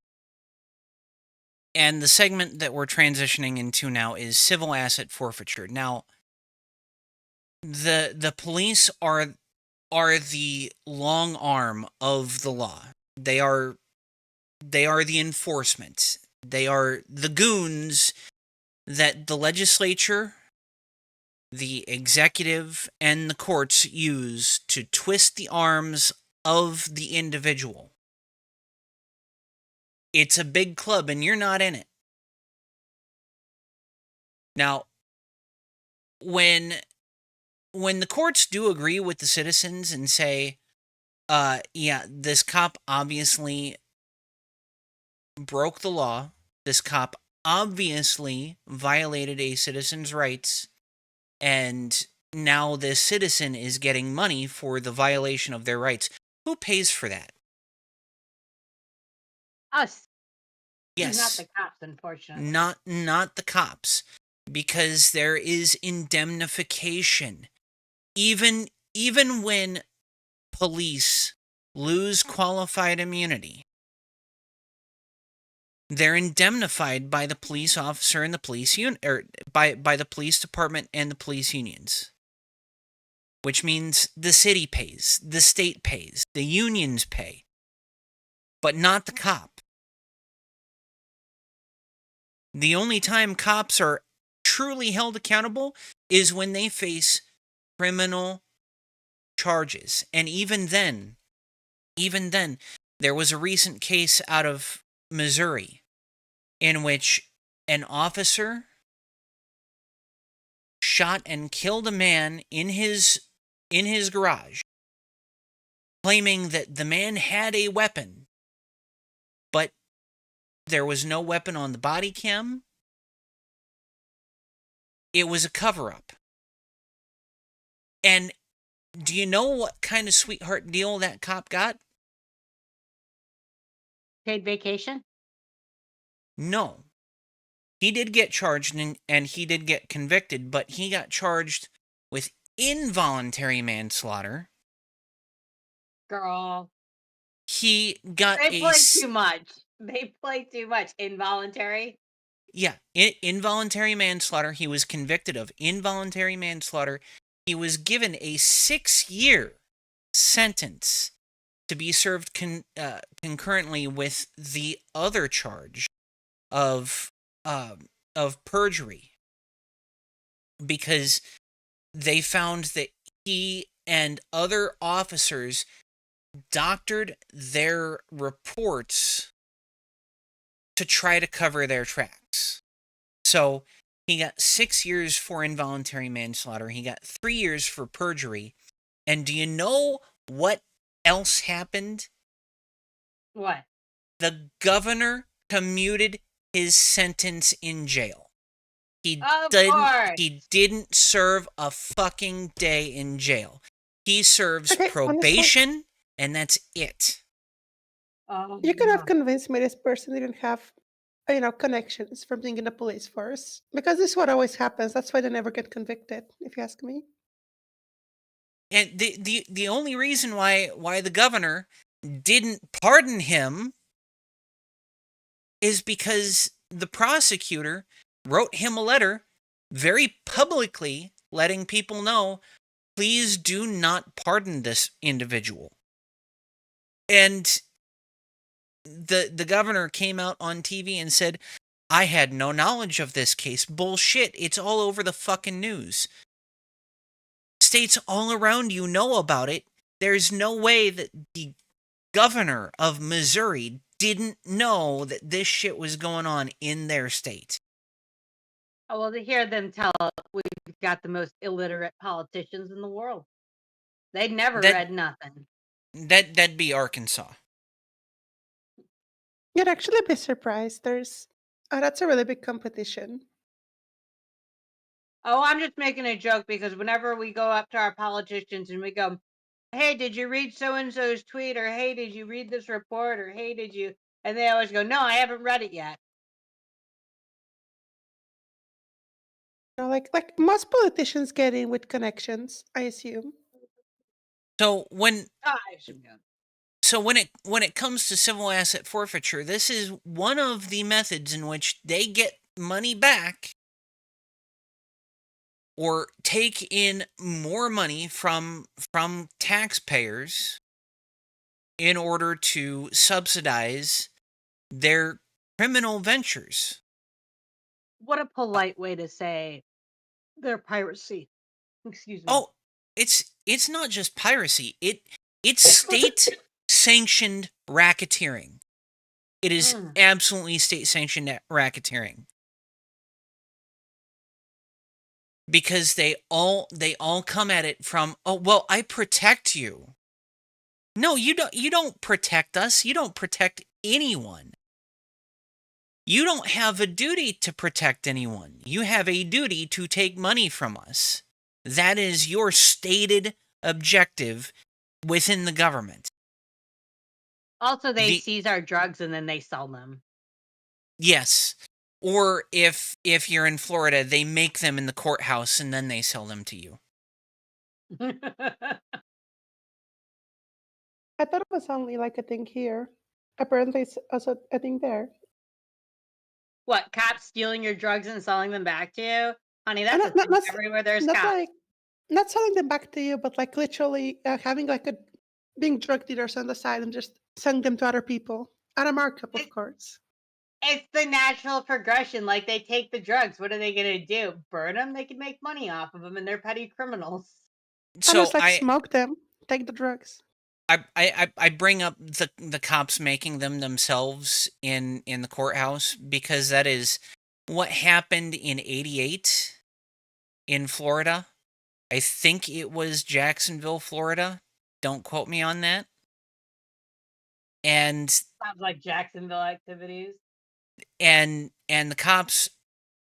And the segment that we're transitioning into now is civil asset forfeiture. Now, the police are the long arm of the law. They are the enforcement. They are the goons that the legislature, the executive, and the courts use to twist the arms of the individual. It's a big club, and you're not in it. Now, when the courts do agree with the citizens and say, yeah, this cop obviously broke the law, this cop obviously violated a citizen's rights, and now this citizen is getting money for the violation of their rights. Who pays for that? Us. Yes. Not the cops, unfortunately. Not the cops, because there is indemnification. Even when police lose qualified immunity, they're indemnified by the police officer and the police or by the police department and the police unions. Which means the city pays, the state pays, the unions pay, but not the cop. The only time cops are truly held accountable is when they face criminal charges. And even then, there was a recent case out of Missouri in which an officer shot and killed a man in his garage, claiming that the man had a weapon, but there was no weapon on the body cam. It was a cover-up. And do you know what kind of sweetheart deal that cop got? Paid vacation? No. He did get charged and he did get convicted, but he got charged with involuntary manslaughter. Girl. He got They play too much. They play too much. Involuntary? Yeah, involuntary manslaughter. He was convicted of involuntary manslaughter. He was given a 6-year sentence to be served concurrently with the other charge of perjury, because they found that he and other officers doctored their reports to try to cover their tracks. So he got 6 years for involuntary manslaughter. He got 3 years for perjury. And do you know what else happened? What? The governor commuted his sentence in jail. He didn't serve a fucking day in jail. He serves probation, honestly, and that's it. You could have convinced me this person didn't have, connections from being in the police force. Because this is what always happens. That's why they never get convicted, if you ask me. And the only reason why the governor didn't pardon him is because the prosecutor wrote him a letter very publicly letting people know, please do not pardon this individual. And the governor came out on TV and said, I had no knowledge of this case. Bullshit. It's all over the fucking news. States all around you know about it. There's no way that the governor of Missouri didn't know that this shit was going on in their state. Oh, well, to hear them tell we've got the most illiterate politicians in the world. They never read nothing. That'd be Arkansas. You'd actually be surprised. That's a really big competition. Oh, I'm just making a joke because whenever we go up to our politicians and we go, hey, did you read so-and-so's tweet? Or, hey, did you read this report? Or, hey, did you? And they always go, no, I haven't read it yet. Like most politicians get in with connections, I assume. So when So when it comes to civil asset forfeiture, this is one of the methods in which they get money back or take in more money from taxpayers in order to subsidize their criminal ventures. What a polite way to say their piracy. Excuse me. Oh, it's not just piracy. It's state sanctioned racketeering. It is absolutely state sanctioned racketeering. Because they all come at it from, oh, well, I protect you. No, you don't protect us. You don't protect anyone. You don't have a duty to protect anyone. You have a duty to take money from us. That is your stated objective within the government. Also, they seize our drugs and then they sell them. Yes. Or if you're in Florida, they make them in the courthouse and then they sell them to you. I thought it was only like a thing here. Apparently, it's also a thing there. What, cops stealing your drugs and selling them back to you? Honey, And that's a thing everywhere there's not cops. like not selling them back to you, but like literally having like a being drug dealers on the side and just selling them to other people at a markup, of course. It's the natural progression. Like, they take the drugs. What are they going to do? Burn them? They can make money off of them, and they're petty criminals. So just like smoke them, take the drugs. I bring up the cops making them themselves in the courthouse because that is what happened in '88 in Florida. I think it was Jacksonville, Florida. Don't quote me on that. And Sounds like Jacksonville activities. and the cops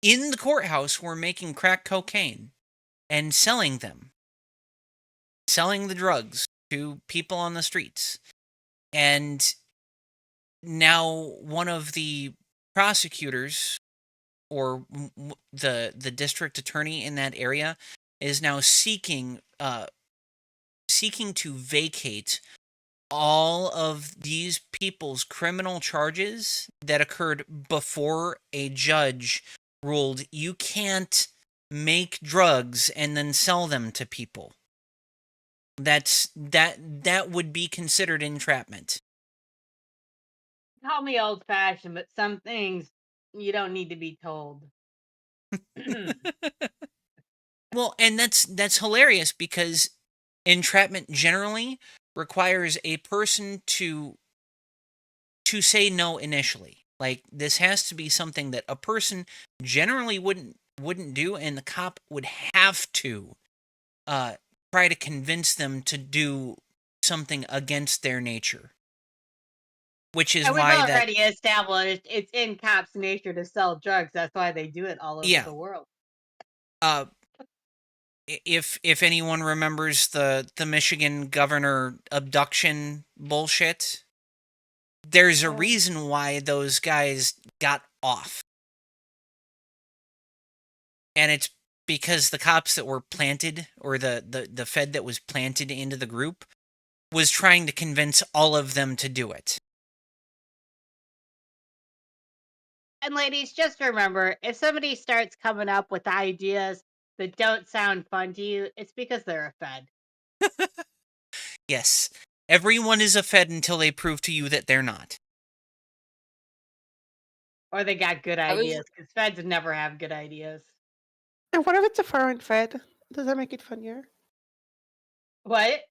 in the courthouse were making crack cocaine and selling them. Selling the drugs to people on the streets. And now one of the prosecutors or the district attorney in that area is now seeking to vacate all of these people's criminal charges that occurred before a judge ruled you can't make drugs and then sell them to people. That would be considered entrapment. Call me old fashioned, but some things you don't need to be told. Well, and that's hilarious because entrapment generally requires a person to say no initially. Like, this has to be something that a person generally wouldn't do, and the cop would have to try to convince them to do something against their nature. Which is we've why already established it's in cops' nature to sell drugs. That's why they do it all over the world. If anyone remembers the Michigan governor abduction bullshit, there's a reason why those guys got off. And it's because the cops that were planted, or the Fed that was planted into the group, was trying to convince all of them to do it. And ladies, just remember, if somebody starts coming up with ideas that don't sound fun to you, it's because they're a Fed. Yes. Everyone is a Fed until they prove to you that they're not. Or they got good ideas, because Feds never have good ideas. And what if it's a foreign Fed? Does that make it funnier? What?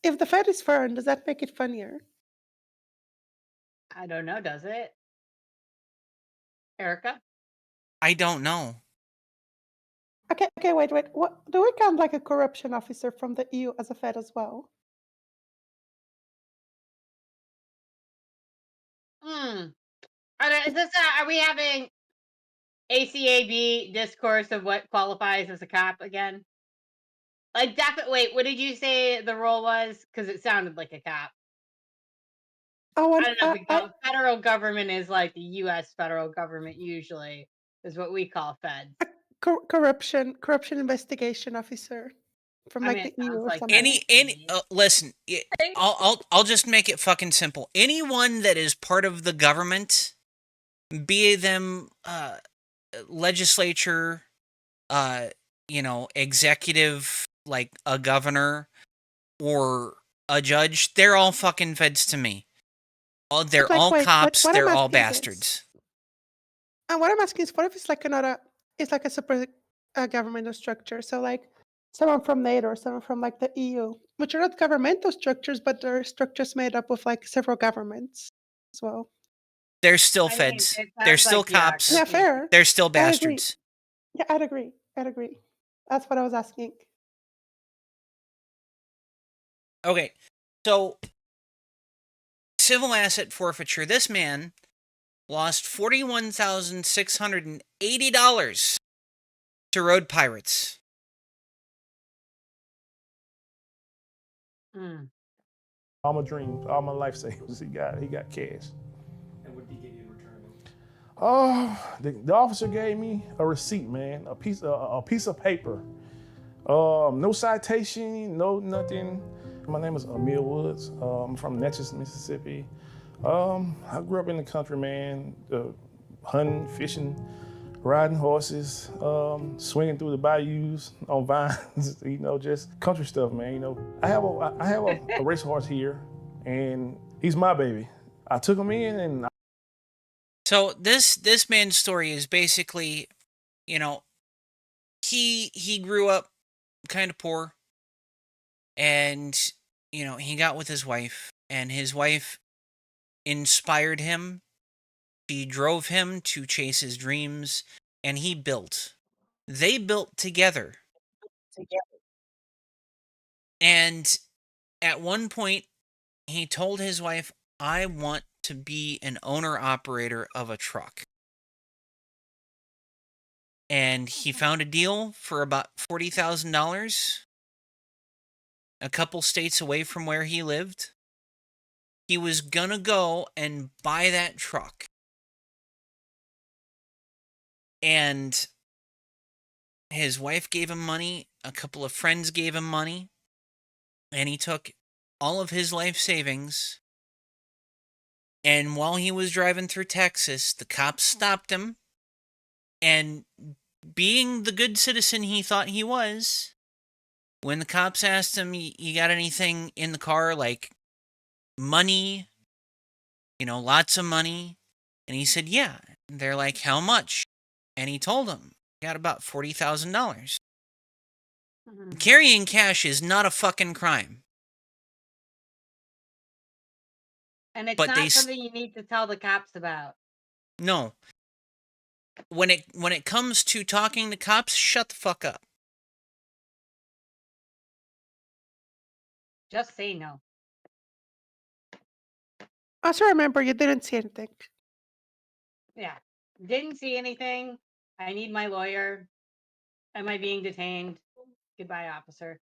If the Fed is foreign, does that make it funnier? I don't know, does it? Erica? I don't know. Okay, wait. What do we count like a corruption officer from the EU as a Fed as well? Are we having ACAB discourse of what qualifies as a cop again? Like, wait, what did you say the role was? Because it sounded like a cop. Oh, I don't know. Federal government is like the U.S. federal government usually is what we call Feds. Corruption investigation officer from the EU or something. Listen, I'll just make it fucking simple. Anyone that is part of the government, be them legislature, executive, like a governor or a judge, they're all fucking Feds to me. They're all cops. They're all bastards. And what I'm asking is, what if it's like it's like a super governmental structure? So like someone from NATO or someone from like the EU, which are not governmental structures, but they're structures made up of like several governments as well. They're still Feds. They're still cops. Yeah, fair. They're still bastards. Yeah, I'd agree. That's what I was asking. Okay, so civil asset forfeiture. This man lost $41,680 to road pirates. All my dreams, all my life savings, he got cash. The officer gave me a receipt, man, a piece of paper. No citation, no nothing. My name is Emil Woods. I'm from Natchez, Mississippi. I grew up in the country, man, hunting, fishing, riding horses, swinging through the bayous on vines, just country stuff, man. I have a racehorse here, and he's my baby. I took him in, and So this man's story is basically, he grew up kind of poor, and he got with his wife, and his wife inspired him. She drove him to chase his dreams, and he built. They built together. And at one point, he told his wife, I want to be an owner-operator of a truck. And he found a deal for about $40,000, a couple states away from where he lived. He was gonna go and buy that truck. And his wife gave him money, a couple of friends gave him money, and he took all of his life savings. And while he was driving through Texas, the cops stopped him, and being the good citizen he thought he was, when the cops asked him, you got anything in the car, like money, lots of money? And he said, yeah. And they're like, how much? And he told them, got about $40,000. Carrying cash is not a fucking crime. And it's But not something you need to tell the cops about. No. When it comes to talking to cops, shut the fuck up. Just say no. Also remember, you didn't see anything. Yeah. Didn't see anything. I need my lawyer. Am I being detained? Goodbye, officer.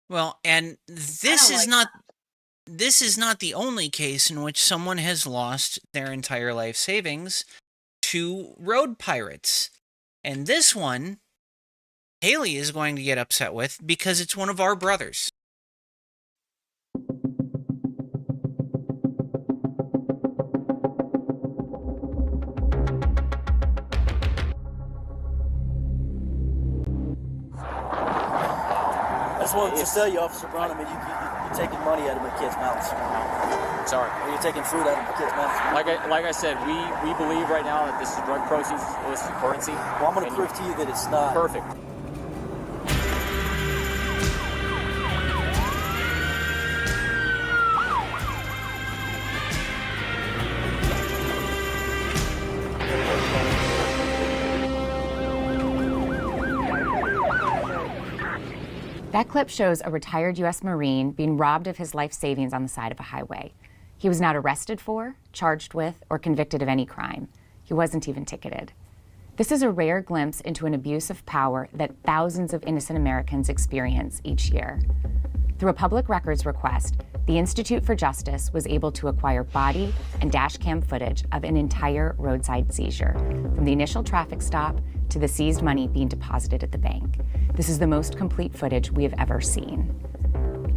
Well, and this is not the only case in which someone has lost their entire life savings to road pirates. And this one, Haley is going to get upset with because it's one of our brothers. I just wanted to tell you, Officer Brown, you're taking money out of my kids' mouths. Sorry. You're taking food out of my kids' mouths. Like I said, we believe right now that this is drug proceeds, illicit currency. Well, I'm going to prove to you that it's not. Perfect. That clip shows a retired U.S. Marine being robbed of his life savings on the side of a highway. He was not arrested for, charged with, or convicted of any crime. He wasn't even ticketed. This is a rare glimpse into an abuse of power that thousands of innocent Americans experience each year. Through a public records request, the Institute for Justice was able to acquire body and dash cam footage of an entire roadside seizure, from the initial traffic stop to the seized money being deposited at the bank. This is the most complete footage we have ever seen.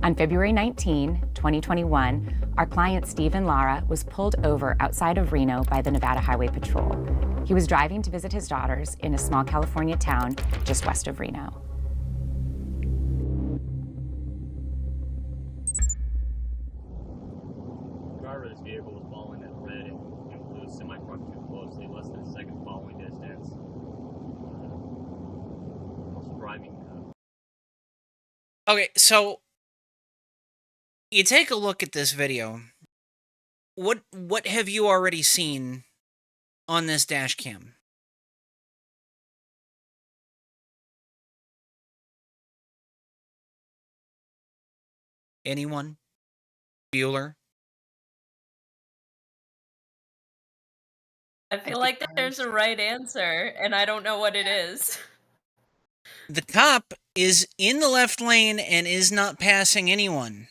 On February 19, 2021, our client Stephen Lara was pulled over outside of Reno by the Nevada Highway Patrol. He was driving to visit his daughters in a small California town just west of Reno. The driver of this vehicle was following that red and blue semi-truck too closely, less than a second following distance. Also driving. Okay, so you take a look at this video. What have you already seen on this dash cam? Anyone? Bueller? I feel like that there's a right answer, and I don't know what it is. The cop is in the left lane and is not passing anyone.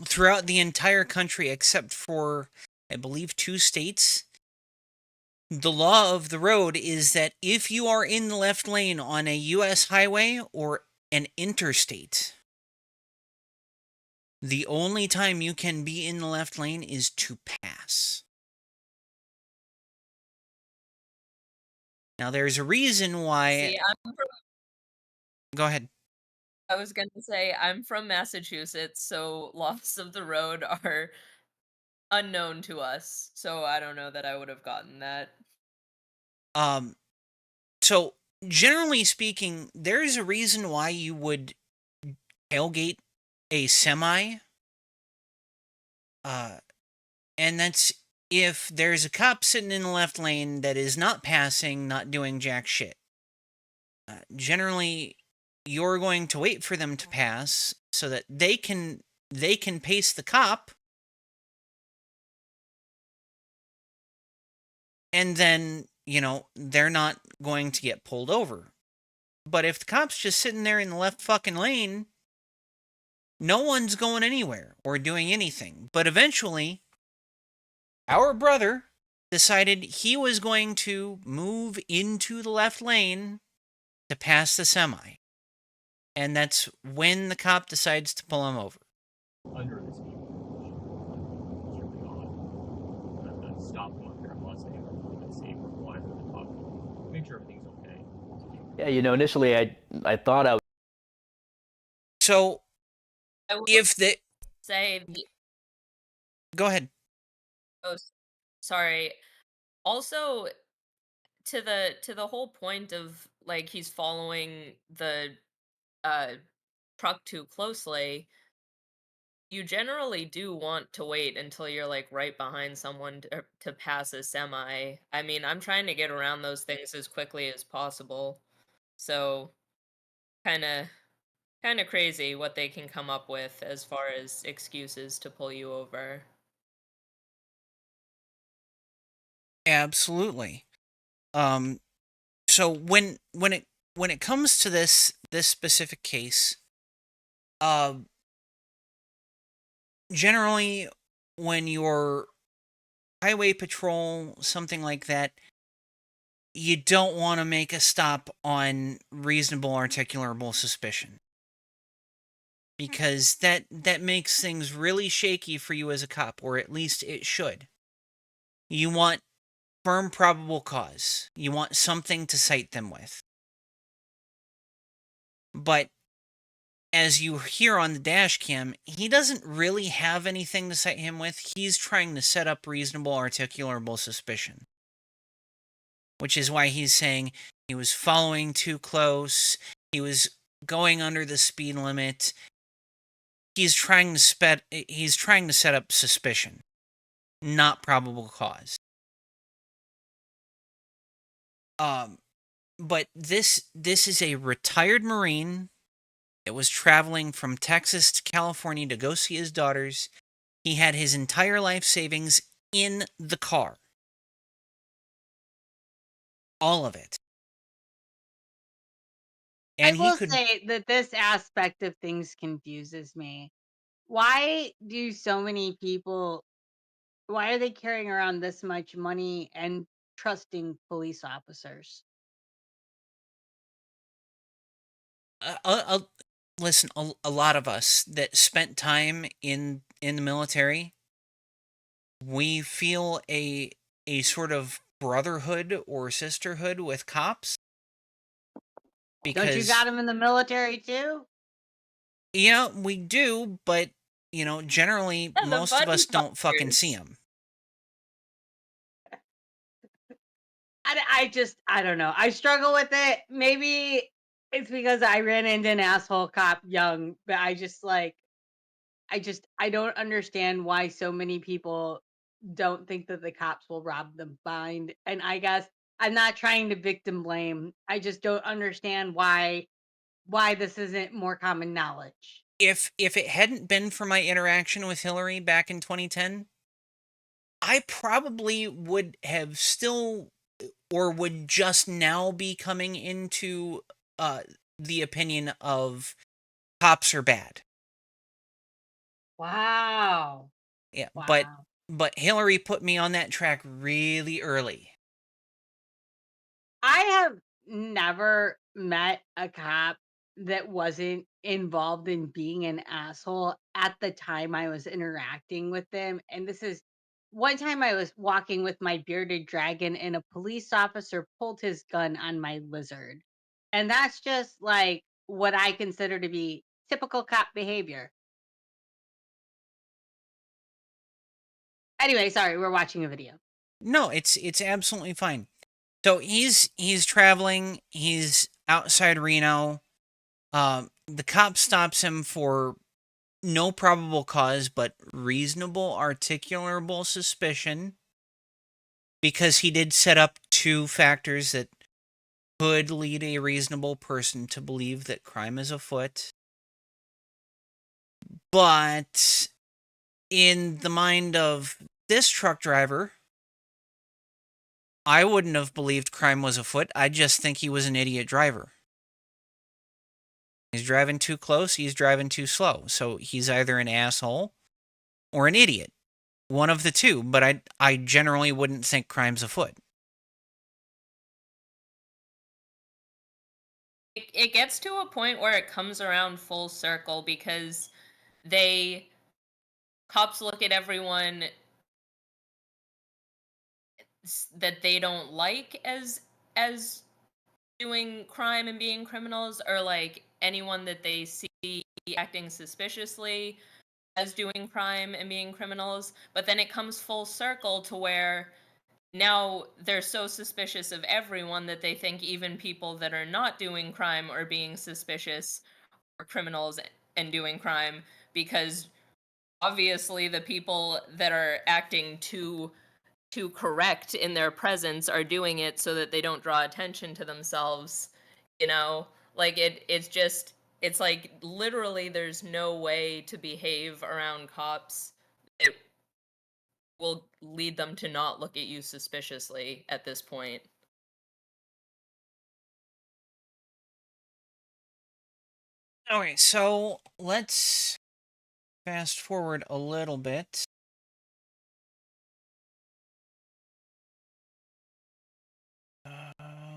Throughout the entire country except for I believe 2 states. The law of the road is that if you are in the left lane on a U.S. highway or an interstate, the only time you can be in the left lane is to pass. Now, there's a reason why. See, Go ahead. I was going to say, I'm from Massachusetts, so laws of the road are unknown to us. So I don't know that I would have gotten that. So generally speaking, there's a reason why you would tailgate a semi. And that's if there's a cop sitting in the left lane that is not passing, not doing jack shit. Generally, you're going to wait for them to pass so that they can pace the cop, and then, they're not going to get pulled over. But if the cop's just sitting there in the left fucking lane, no one's going anywhere or doing anything. But eventually, our brother decided he was going to move into the left lane to pass the semi. And that's when the cop decides to pull him over. Under the speed limit. It's really odd. I have to stop them up here in Mustang and see why they're the top. Make sure everything's okay. Yeah, initially I thought I. So, I will if the say, go ahead. Oh, sorry. Also, to the whole point of like he's following the truck too closely, you generally do want to wait until you're like right behind someone to pass a semi. I mean, I'm trying to get around those things as quickly as possible. So kind of crazy what they can come up with as far as excuses to pull you over. Absolutely. So when it comes to this specific case, generally when you're highway patrol, something like that, you don't want to make a stop on reasonable articulable suspicion. Because that makes things really shaky for you as a cop, or at least it should. You want firm probable cause. You want something to cite them with. But as you hear on the dash cam, he doesn't really have anything to cite him with. He's trying to set up reasonable articulable suspicion. Which is why he's saying he was following too close, he was going under the speed limit. He's trying to set up suspicion, not probable cause. But this is a retired Marine that was traveling from Texas to California to go see his daughters. He had his entire life savings in the car. All of it. And I will say that this aspect of things confuses me. Why do so many people, why are they carrying around this much money and trusting police officers? Listen, a lot of us that spent time in the military, we feel a sort of brotherhood or sisterhood with cops. Because Don't you got them in the military too? Yeah, we do, but generally most of us don't fucking see them. I don't know. I struggle with it. Maybe it's because I ran into an asshole cop young, but I don't understand why so many people don't think that the cops will rob them blind. And I guess I'm not trying to victim blame. I just don't understand why this isn't more common knowledge. If it hadn't been for my interaction with Hillary back in 2010, I probably would have still, or would just now be coming into the opinion of cops are bad. Wow. Yeah, Wow. But Hillary put me on that track really early. I have never met a cop that wasn't involved in being an asshole at the time I was interacting with them. And this is one time I was walking with my bearded dragon, and a police officer pulled his gun on my lizard. And that's just like what I consider to be typical cop behavior. Anyway, sorry, we're watching a video. No, it's absolutely fine. So he's traveling. He's outside Reno. The cop stops him for no probable cause, but reasonable articulable suspicion, because he did set up two factors that could lead a reasonable person to believe that crime is afoot. But in the mind of this truck driver, I wouldn't have believed crime was afoot. I just think he was an idiot driver. He's driving too close, he's driving too slow. So he's either an asshole or an idiot. One of the two, but I generally wouldn't think crime's afoot. It gets to a point where it comes around full circle, because cops look at everyone that they don't like as doing crime and being criminals, or like anyone that they see acting suspiciously as doing crime and being criminals. But then it comes full circle to where now they're so suspicious of everyone that they think even people that are not doing crime are being suspicious or criminals and doing crime, because obviously the people that are acting too correct in their presence are doing it so that they don't draw attention to themselves. Like it's like literally there's no way to behave around cops that will lead them to not look at you suspiciously at this point. Okay, so let's fast forward a little bit.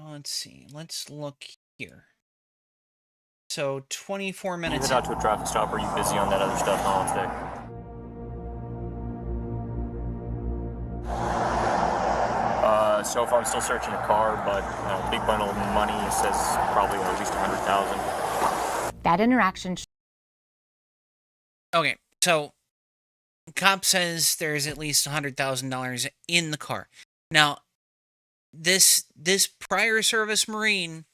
Let's see. Let's look here. So 24 You minutes. head out to a traffic stop, or are you busy on that other stuff now today? So far I'm still searching a car, but big bundle of money says probably at least 100,000. That interaction. Okay, so cop says there's at least $100,000 in the car. Now, this prior service Marine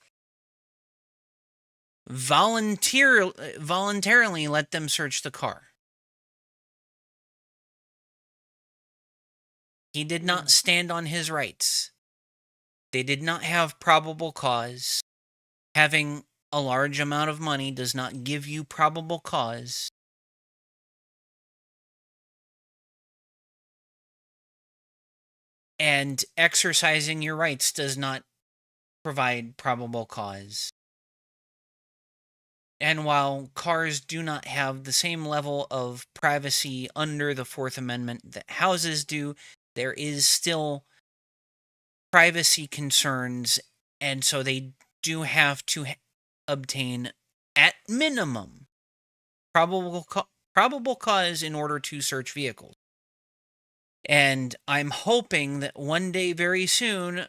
voluntarily let them search the car. He did not stand on his rights. They did not have probable cause. Having a large amount of money does not give you probable cause. And exercising your rights does not provide probable cause. And while cars do not have the same level of privacy under the Fourth Amendment that houses do, there is still privacy concerns, and so they do have to obtain, at minimum, probable cause in order to search vehicles. And I'm hoping that one day very soon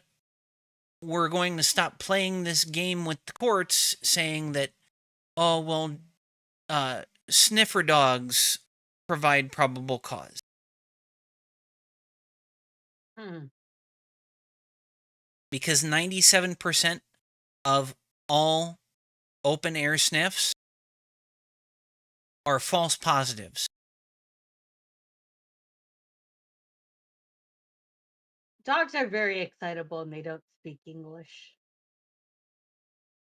we're going to stop playing this game with the courts, saying that, oh, well, sniffer dogs provide probable cause. Because 97% of all open air sniffs are false positives. Dogs are very excitable and they don't speak English.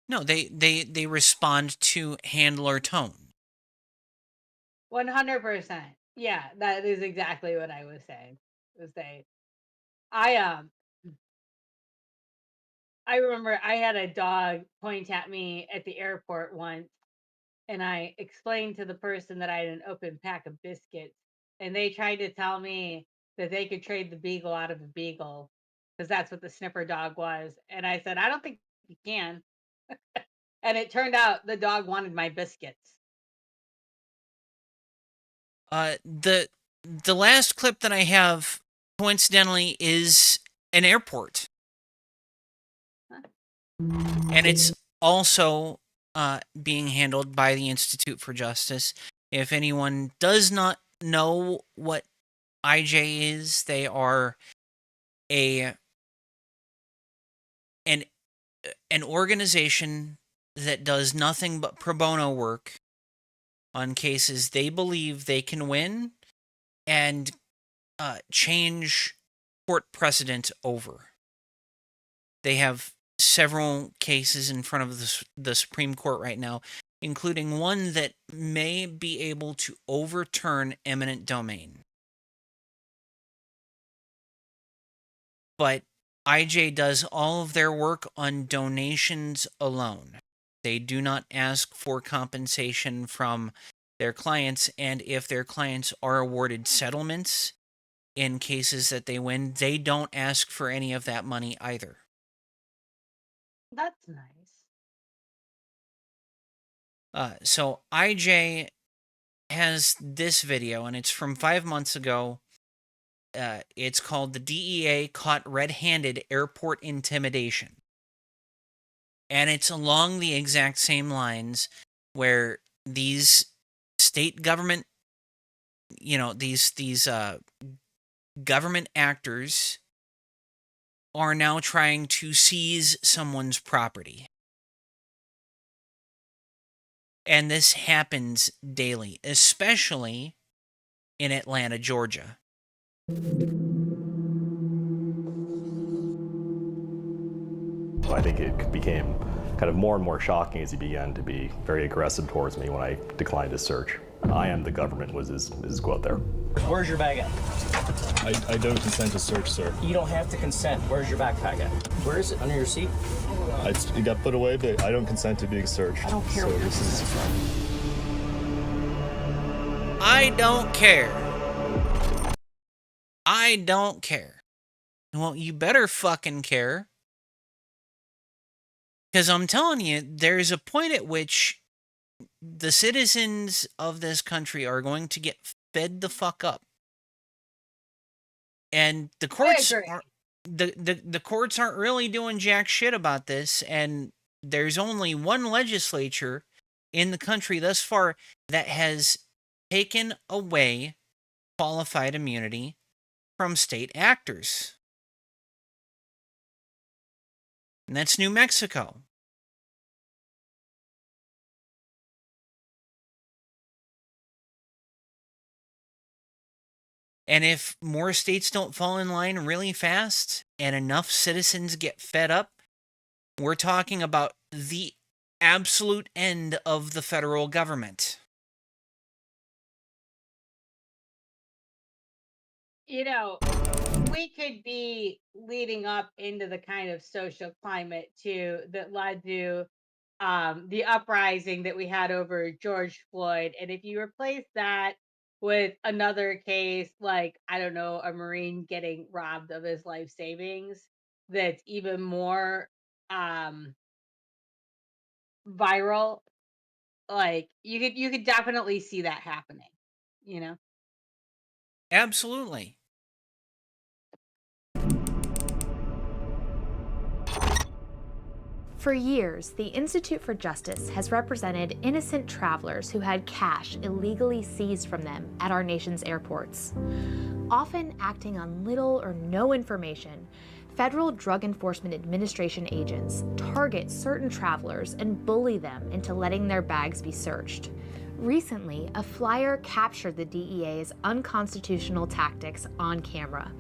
No, they respond to handler tone. 100%. Yeah, that is exactly what I was saying. I remember I had a dog point at me at the airport once, and I explained to the person that I had an open pack of biscuits, and they tried to tell me that they could trade the beagle out of a beagle because that's what the sniffer dog was. And I said, I don't think you can. And it turned out the dog wanted my biscuits. The last clip that I have, coincidentally, is an airport. And it's also being handled by the Institute for Justice. If anyone does not know what IJ is, they are an organization that does nothing but pro bono work on cases they believe they can win and change court precedent over. They have several cases in front of the Supreme Court right now, including one that may be able to overturn eminent domain. But IJ does all of their work on donations alone. They do not ask for compensation from their clients, and if their clients are awarded settlements in cases that they win, they don't ask for any of that money either. That's nice. So IJ has this video, and it's from 5 months ago. It's called "The DEA Caught Red-Handed Airport Intimidation." And it's along the exact same lines where these state government, these government actors are now trying to seize someone's property. And this happens daily, especially in Atlanta, Georgia. I think it became kind of more and more shocking as he began to be very aggressive towards me when I declined his search. I am the government was his quote there. Where's your bag at? I don't consent to search, sir. You don't have to consent. Where's your backpack at? Where is it? Under your seat? It got put away, but I don't consent to being searched. I don't care what this is. I don't care. I don't care. Well, you better fucking care. Because I'm telling you, there's a point at which the citizens of this country are going to get fed the fuck up. And the courts the courts aren't really doing jack shit about this, and there's only one legislature in the country thus far that has taken away qualified immunity from state actors. And that's New Mexico. And if more states don't fall in line really fast and enough citizens get fed up, we're talking about the absolute end of the federal government. We could be leading up into the kind of social climate too that led to the uprising that we had over George Floyd. And if you replace that with another case, like, I don't know, a Marine getting robbed of his life savings, that's even more viral, like you could definitely see that happening, Absolutely. For years, the Institute for Justice has represented innocent travelers who had cash illegally seized from them at our nation's airports. Often acting on little or no information, Federal Drug Enforcement Administration agents target certain travelers and bully them into letting their bags be searched. Recently, a flyer captured the DEA's unconstitutional tactics on camera.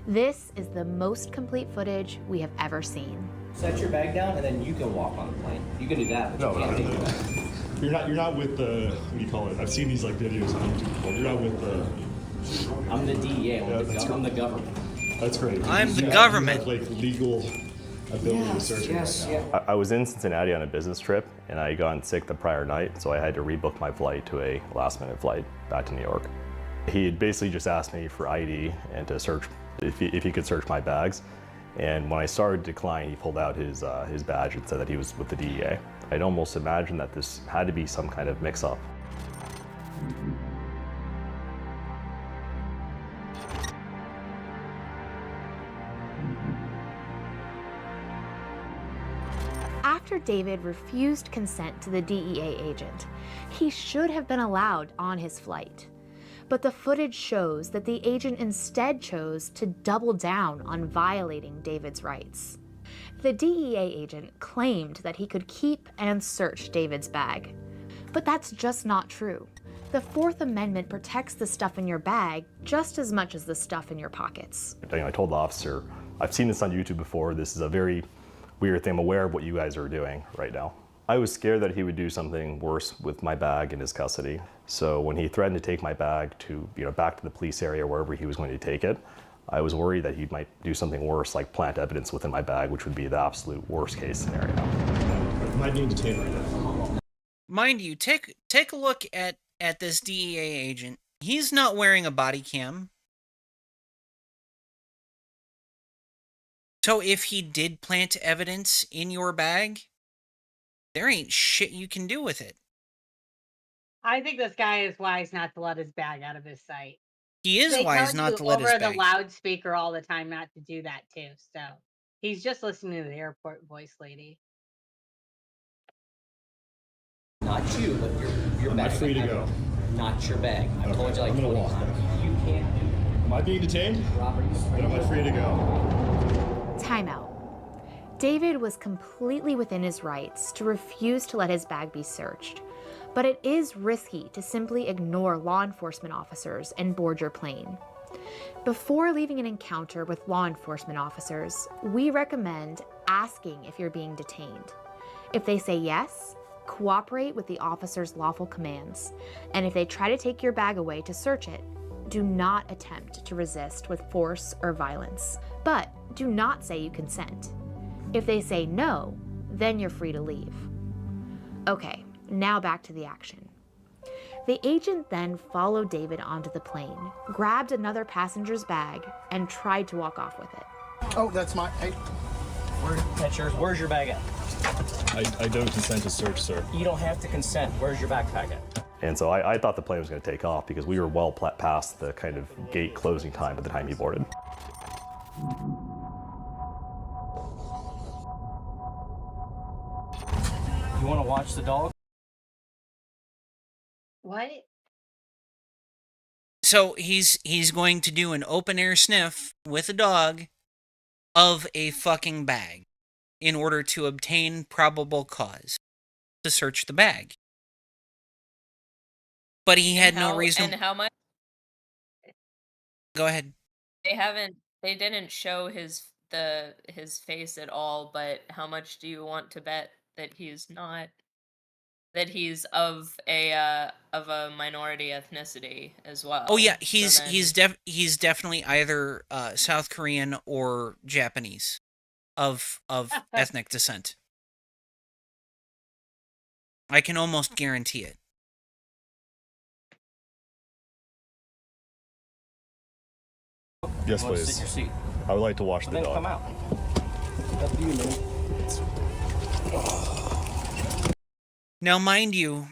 This is the most complete footage we have ever seen. Set your bag down and then you can walk on the plane. You can do that, but you can't take it. You're not with the, what do you call it? I've seen these like videos on YouTube before. You're not with the... I'm the DEA. I'm the government. That's great. I'm the government. You have, like, legal ability to search right now. I was in Cincinnati on a business trip, and I got sick the prior night, so I had to rebook my flight to a last-minute flight back to New York. He had basically just asked me for ID and to search, if he could search my bags. And when I started to decline, he pulled out his badge and said that he was with the DEA. I'd almost imagine that this had to be some kind of mix-up. After David refused consent to the DEA agent, he should have been allowed on his flight. But the footage shows that the agent instead chose to double down on violating David's rights. The DEA agent claimed that he could keep and search David's bag. But that's just not true. The Fourth Amendment protects the stuff in your bag just as much as the stuff in your pockets. I told the officer, I've seen this on YouTube before. This is a very weird thing. I'm aware of what you guys are doing right now. I was scared that he would do something worse with my bag in his custody. So when he threatened to take my bag to, back to the police area, wherever he was going to take it, I was worried that he might do something worse, like plant evidence within my bag, which would be the absolute worst case scenario. Might being detained right now. Mind you, take a look at this DEA agent. He's not wearing a body cam. So if he did plant evidence in your bag, there ain't shit you can do with it. I think this guy is wise not to let his bag out of his sight. He is They wise tell not you to let his over the bag. loudspeaker all the time not to do that too. So he's just listening to the airport voice lady. Not you, but your I'm bag. not free to go. Not your bag. I've told you like I'm gonna 20 walk. times. You can't do it. Am I being detained? Robert, Then am I free to go? Timeout. David was completely within his rights to refuse to let his bag be searched, but it is risky to simply ignore law enforcement officers and board your plane. Before leaving an encounter with law enforcement officers, we recommend asking if you're being detained. If they say yes, cooperate with the officer's lawful commands, and if they try to take your bag away to search it, do not attempt to resist with force or violence, but do not say you consent. If they say no, then you're free to leave. Okay, now back to the action. The agent then followed David onto the plane, grabbed another passenger's bag, and tried to walk off with it. Oh, that's my. Hey, that's yours. Where's your bag at? I don't consent to search, sir. You don't have to consent. Where's your backpack at? And so I thought the plane was going to take off because we were well past the kind of gate closing time at the time he boarded. You want to watch the dog? What? So he's going to do an open air sniff with a dog of a fucking bag in order to obtain probable cause to search the bag. But he had no reason. And how much? Go ahead. They didn't show his face at all, but how much do you want to bet that he's of a minority ethnicity as well? Oh yeah, So he's definitely either South Korean or Japanese of ethnic descent. I can almost guarantee it. Yes, You wanna please. sit in your seat? I would like to watch Well, the then dog. come out. Up to you, man. Now, mind you,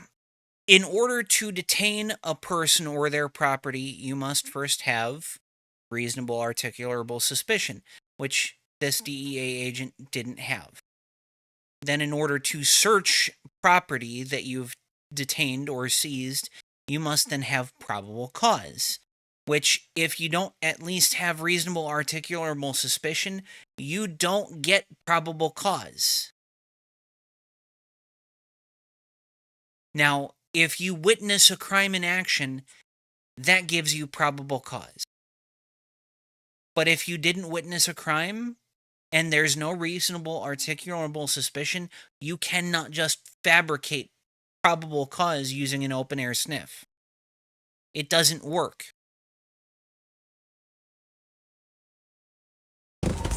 in order to detain a person or their property, you must first have reasonable articulable suspicion, which this DEA agent didn't have. Then, in order to search property that you've detained or seized, you must then have probable cause, which, if you don't at least have reasonable articulable suspicion, you don't get probable cause. Now, if you witness a crime in action, that gives you probable cause. But if you didn't witness a crime, and there's no reasonable articulable suspicion, you cannot just fabricate probable cause using an open air sniff. It doesn't work.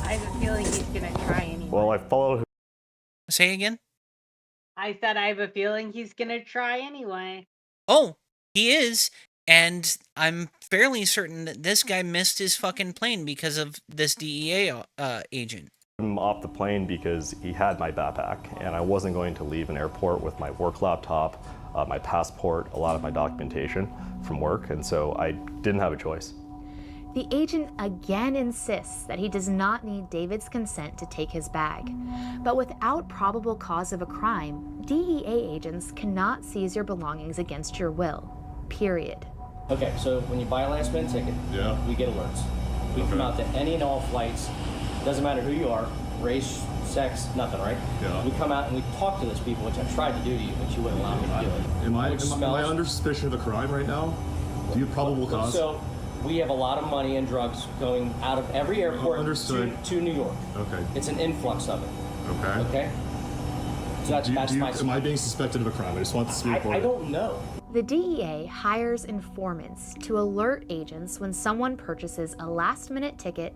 I have a feeling he's gonna try anyway. Well, I followed. Say again? I said I have a feeling he's gonna try anyway. Oh, he is. And I'm fairly certain that this guy missed his fucking plane because of this DEA agent. I'm off the plane because he had my backpack, and I wasn't going to leave an airport with my work laptop, my passport, a lot of my documentation from work, and so I didn't have a choice. The agent again insists that he does not need David's consent to take his bag. But without probable cause of a crime, DEA agents cannot seize your belongings against your will. Period. Okay, so when you buy a last minute ticket, we get alerts. We come out to any and all flights, doesn't matter who you are, race, sex, nothing, right? Yeah. We come out and we talk to those people, which I've tried to do to you, but you wouldn't allow me to do it. Am I under suspicion of a crime right now? Do you have probable cause? So we have a lot of money and drugs going out of every airport to New York. Okay. It's an influx of it. Okay. Okay? So that's my... Am I being suspected of a crime? I just want this to be reported. I don't know. The DEA hires informants to alert agents when someone purchases a last-minute ticket.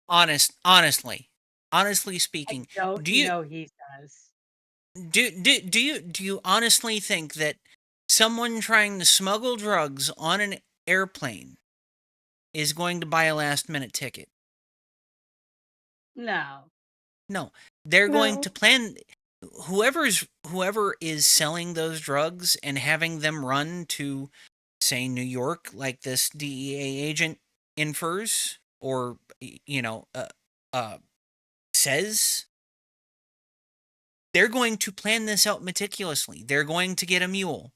Honestly speaking, Do you know he does? Do you honestly think that someone trying to smuggle drugs on an airplane is going to buy a last-minute ticket? No. No, they're going to plan. Whoever is selling those drugs and having them run to, say, New York, like this DEA agent infers or says, they're going to plan this out meticulously. They're going to get a mule.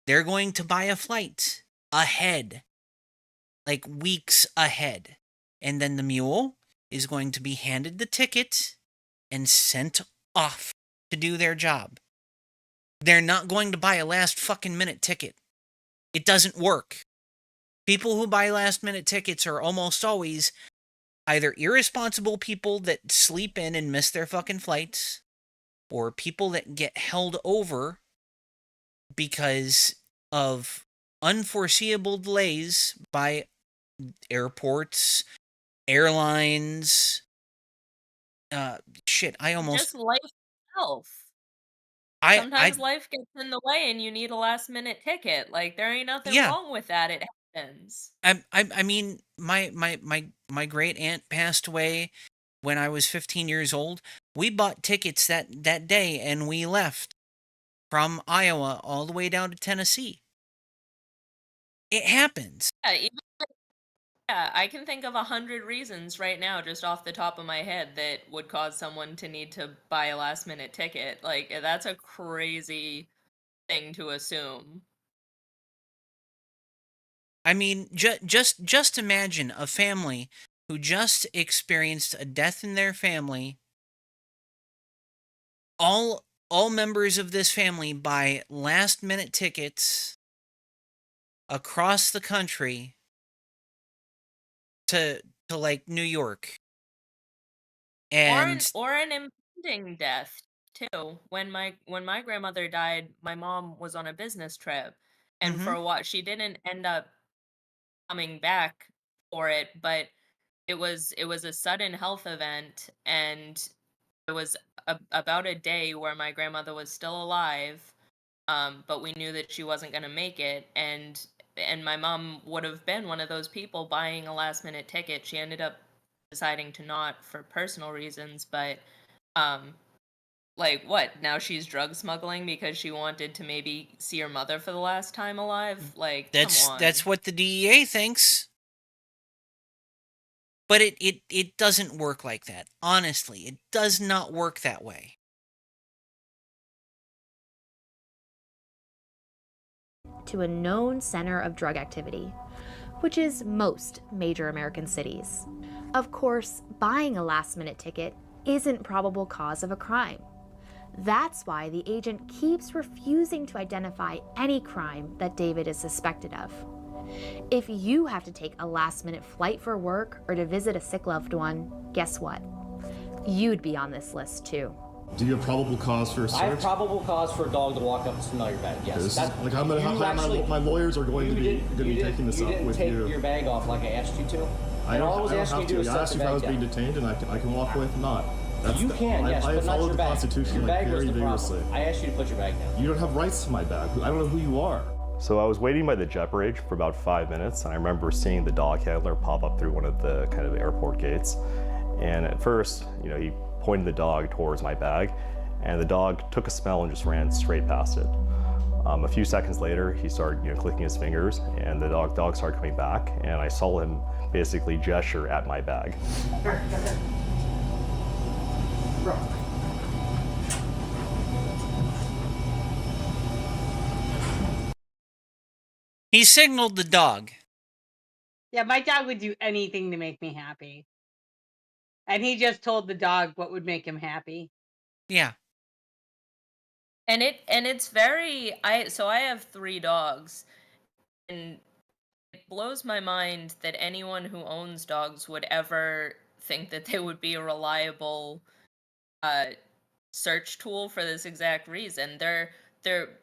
They're going to buy a flight ahead, like weeks ahead, and then the mule is going to be handed the ticket and sent off to do their job. They're not going to buy a last fucking minute ticket. It doesn't work. People who buy last minute tickets are almost always either irresponsible people that sleep in and miss their fucking flights, or people that get held over because of unforeseeable delays by airports, airlines. Just life itself. Sometimes life gets in the way and you need a last minute ticket. Like, there ain't nothing wrong with that. It happens. I mean, my great aunt passed away when I was 15 years old. We bought tickets that day and we left from Iowa all the way down to Tennessee. It happens. Yeah, I can think of 100 reasons right now, just off the top of my head, that would cause someone to need to buy a last minute ticket. Like, that's a crazy thing to assume. I mean, just imagine a family who just experienced a death in their family. All members of this family buy last minute tickets across the country to like New York. And or an impending death too. When my grandmother died, my mom was on a business trip, and for a while she didn't end up coming back for it, but it was a sudden health event, and it was about a day where my grandmother was still alive, but we knew that she wasn't going to make it, and my mom would have been one of those people buying a last minute ticket. She ended up deciding to not for personal reasons, but like, what, now she's drug smuggling because she wanted to maybe see her mother for the last time alive? Like, come on. That's what the DEA thinks. But it doesn't work like that. Honestly, it does not work that way. To a known center of drug activity, which is most major American cities. Of course, buying a last-minute ticket isn't probable cause of a crime. That's why the agent keeps refusing to identify any crime that David is suspected of. If you have to take a last-minute flight for work or to visit a sick loved one, guess what? You'd be on this list too. Do you have probable cause for a search? I have probable cause for a dog to walk up and smell your bag. Yes. Like, my lawyers are going to be taking this up with you. You didn't take your bag off like I asked you to. I don't have to. I asked you if I was being detained, and I can walk away if not. You can, yes, I but not followed your the bag. Constitution Your like bag was very the vigorously. problem. I asked you to put your bag down. You don't have rights to my bag. I don't know who you are. So I was waiting by the jet bridge for about 5 minutes, and I remember seeing the dog handler pop up through one of the kind of airport gates. And at first, he pointed the dog towards my bag, and the dog took a smell and just ran straight past it. A few seconds later, he started clicking his fingers, and the dog started coming back, and I saw him basically gesture at my bag. He signaled the dog. Yeah, my dog would do anything to make me happy. And he just told the dog what would make him happy. Yeah. And it's very I have 3 dogs, and it blows my mind that anyone who owns dogs would ever think that they would be a reliable search tool for this exact reason. They're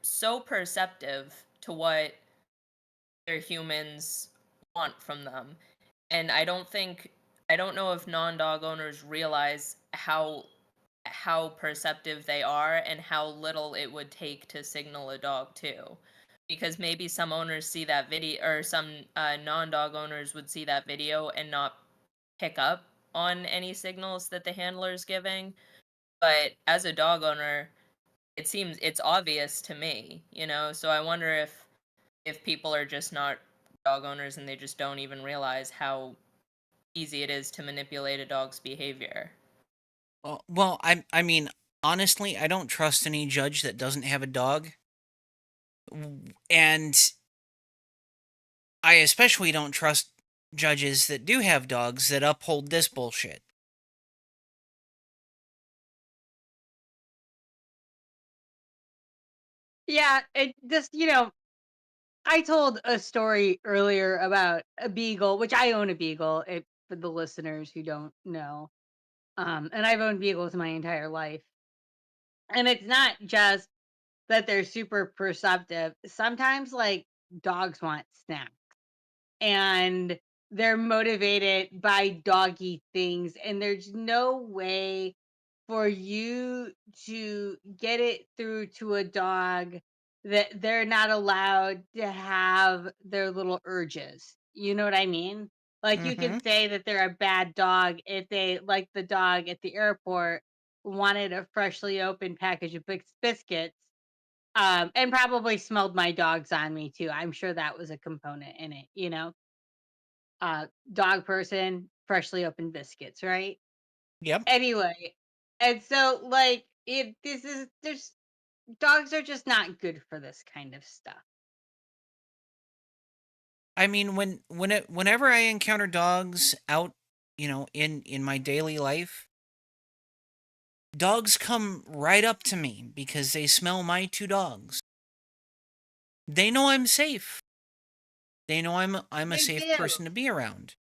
so perceptive to what their humans want from them. And I don't know if non-dog owners realize how perceptive they are and how little it would take to signal a dog too. Because maybe some owners see that video, or some non-dog owners would see that video and not pick up on any signals that the handler is giving. But as a dog owner, it's obvious to me, so I wonder if people are just not dog owners and they just don't even realize how easy it is to manipulate a dog's behavior. Well, I mean, honestly, I don't trust any judge that doesn't have a dog. And I especially don't trust judges that do have dogs that uphold this bullshit. Yeah, it just, I told a story earlier about a beagle, which I own a beagle, for the listeners who don't know. And I've owned beagles my entire life. And it's not just that they're super perceptive. Sometimes, like, dogs want snacks. And they're motivated by doggy things. And there's no way for you to get it through to a dog that they're not allowed to have their little urges. You know what I mean? Like, you Mm-hmm. could say that they're a bad dog if they, like the dog at the airport, wanted a freshly opened package of biscuits, and probably smelled my dogs on me too. I'm sure that was a component in it. Dog person, freshly opened biscuits, right? Yep. Anyway, and so, like, there's dogs are just not good for this kind of stuff. I mean, whenever I encounter dogs out, in my daily life, dogs come right up to me because they smell my 2 dogs. They know I'm safe. They know I'm a They safe do. person to be around.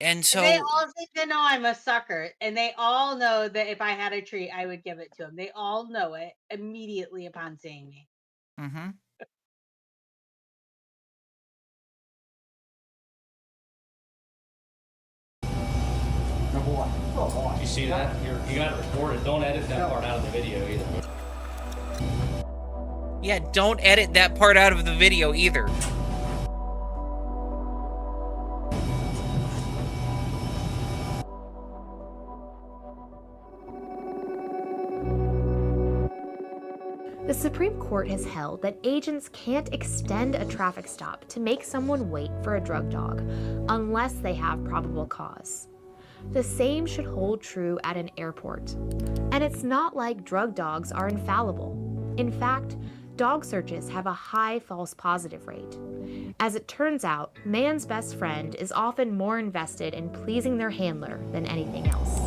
And They so, all seem to know I'm a sucker, and they all know that if I had a treat, I would give it to them. They all know it immediately upon seeing me. mm-hmm. You see that? You got it recorded. Don't edit that part out of the video either. Yeah, don't edit that part out of the video either. The Supreme Court has held that agents can't extend a traffic stop to make someone wait for a drug dog unless they have probable cause. The same should hold true at an airport. And it's not like drug dogs are infallible. In fact, dog searches have a high false positive rate. As it turns out, man's best friend is often more invested in pleasing their handler than anything else.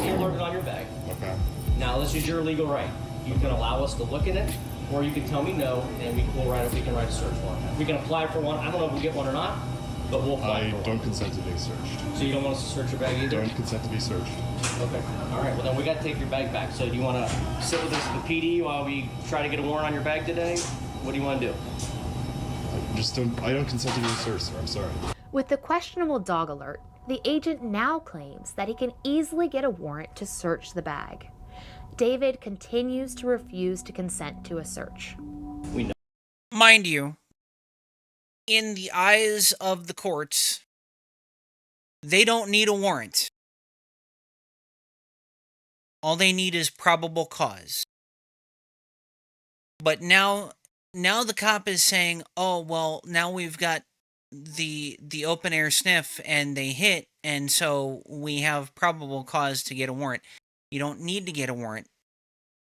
We alerted on your bag. Okay. Now this is your legal right. You can allow us to look at it, or you can tell me no, and we can write a search warrant. We can apply for one. I don't know if we'll get one or not, but we'll apply for one. I don't consent to being searched. So you don't want us to search your bag either? Don't consent to be searched. Okay. All right. Well, then we got to take your bag back. So do you want to sit with us at the PD while we try to get a warrant on your bag today? What do you want to do? I don't consent to being searched, sir. I'm sorry. With the questionable dog alert, the agent now claims that he can easily get a warrant to search the bag. David continues to refuse to consent to a search. We know mind you, in the eyes of the courts, they don't need a warrant. All they need is probable cause. But now the cop is saying, "Oh, well, now we've got the open air sniff and they hit, and so we have probable cause to get a warrant." You don't need to get a warrant.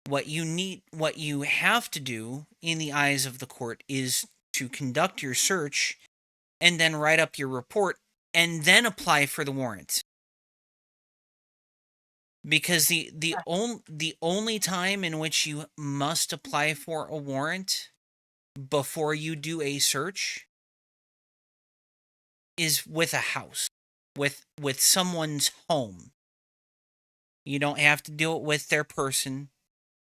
What you have to do in the eyes of the court is to conduct your search and then write up your report and then apply for the warrant. Because the only time in which you must apply for a warrant before you do a search is with a house, with someone's home. You don't have to do it with their person.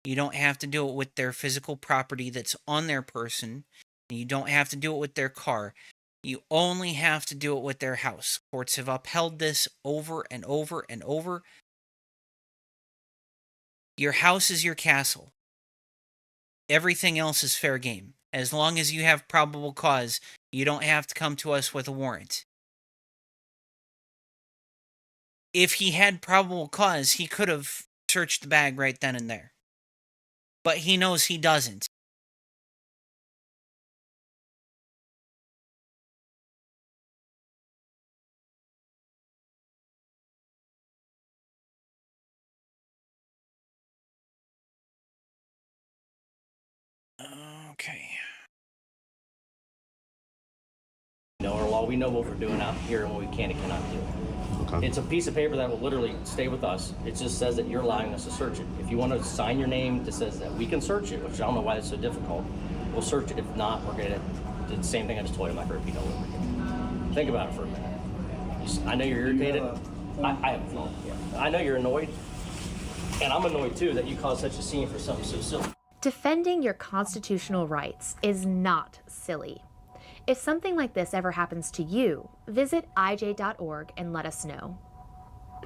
You don't have to do it with their physical property that's on their person. You don't have to do it with their car. You only have to do it with their house. Courts have upheld this over and over and over. Your house is your castle. Everything else is fair game. As long as you have probable cause, you don't have to come to us with a warrant. If he had probable cause, he could have searched the bag right then and there. But he knows he doesn't. Okay. Know our law. We know what we're doing out here and what we can and cannot do. Okay. It's a piece of paper that will literally stay with us. It just says that you're allowing us to search it. If you want to sign your name that says that we can search it, which I don't know why it's so difficult, we'll search it. If not, we're going to do the same thing I just told you. I'm not going to repeat all over again. Think about it for a minute. I know you're irritated. I have a phone. Yeah. I know you're annoyed. And I'm annoyed too that you caused such a scene for something so silly. Defending your constitutional rights is not silly. If something like this ever happens to you, visit ij.org and let us know.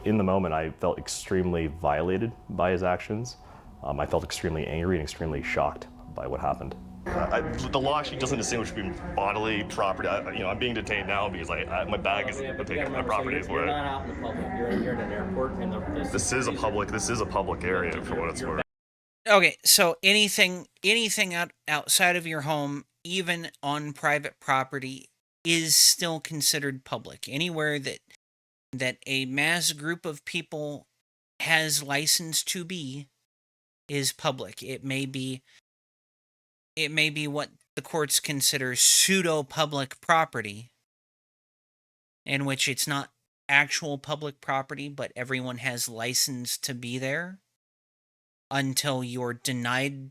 In the moment, I felt extremely violated by his actions. I felt extremely angry and extremely shocked by what happened. The law actually doesn't distinguish between bodily property. I'm being detained now because my bag is taken, my property is You're where. not out in the public. You're in an airport. And This is a public area for what it's worth. Okay, so anything outside of your home, even on private property, is still considered public. Anywhere that a mass group of people has license to be is public. It may be what the courts consider pseudo-public property, in which it's not actual public property, but everyone has license to be there until you're denied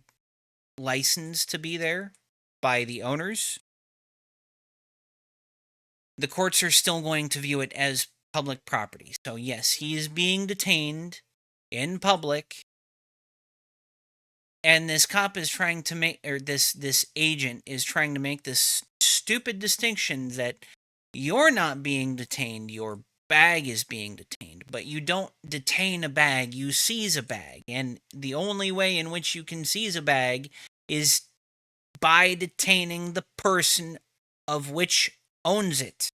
license to be there by the owners. The courts are still going to view it as public property. So yes, he is being detained in public, and this cop is trying to make, or this agent is trying to make this stupid distinction that you're not being detained, your bag is being detained. But you don't detain a bag, you seize a bag. And the only way in which you can seize a bag is by detaining the person of which owns it.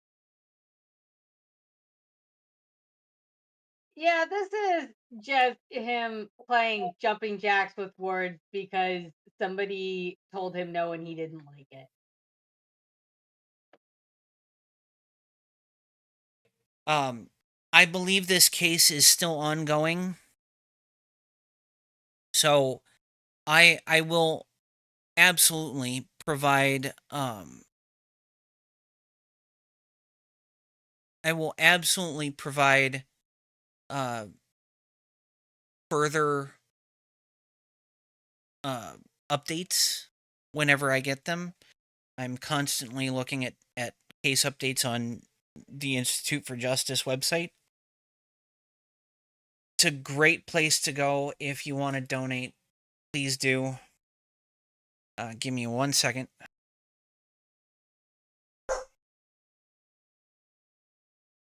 Yeah, this is just him playing jumping jacks with words because somebody told him no and he didn't like it. I believe this case is still ongoing. So I will absolutely provide further updates whenever I get them. I'm constantly looking at case updates on the Institute for Justice website. It's a great place to go if you want to donate. Please do. Give me 1 second.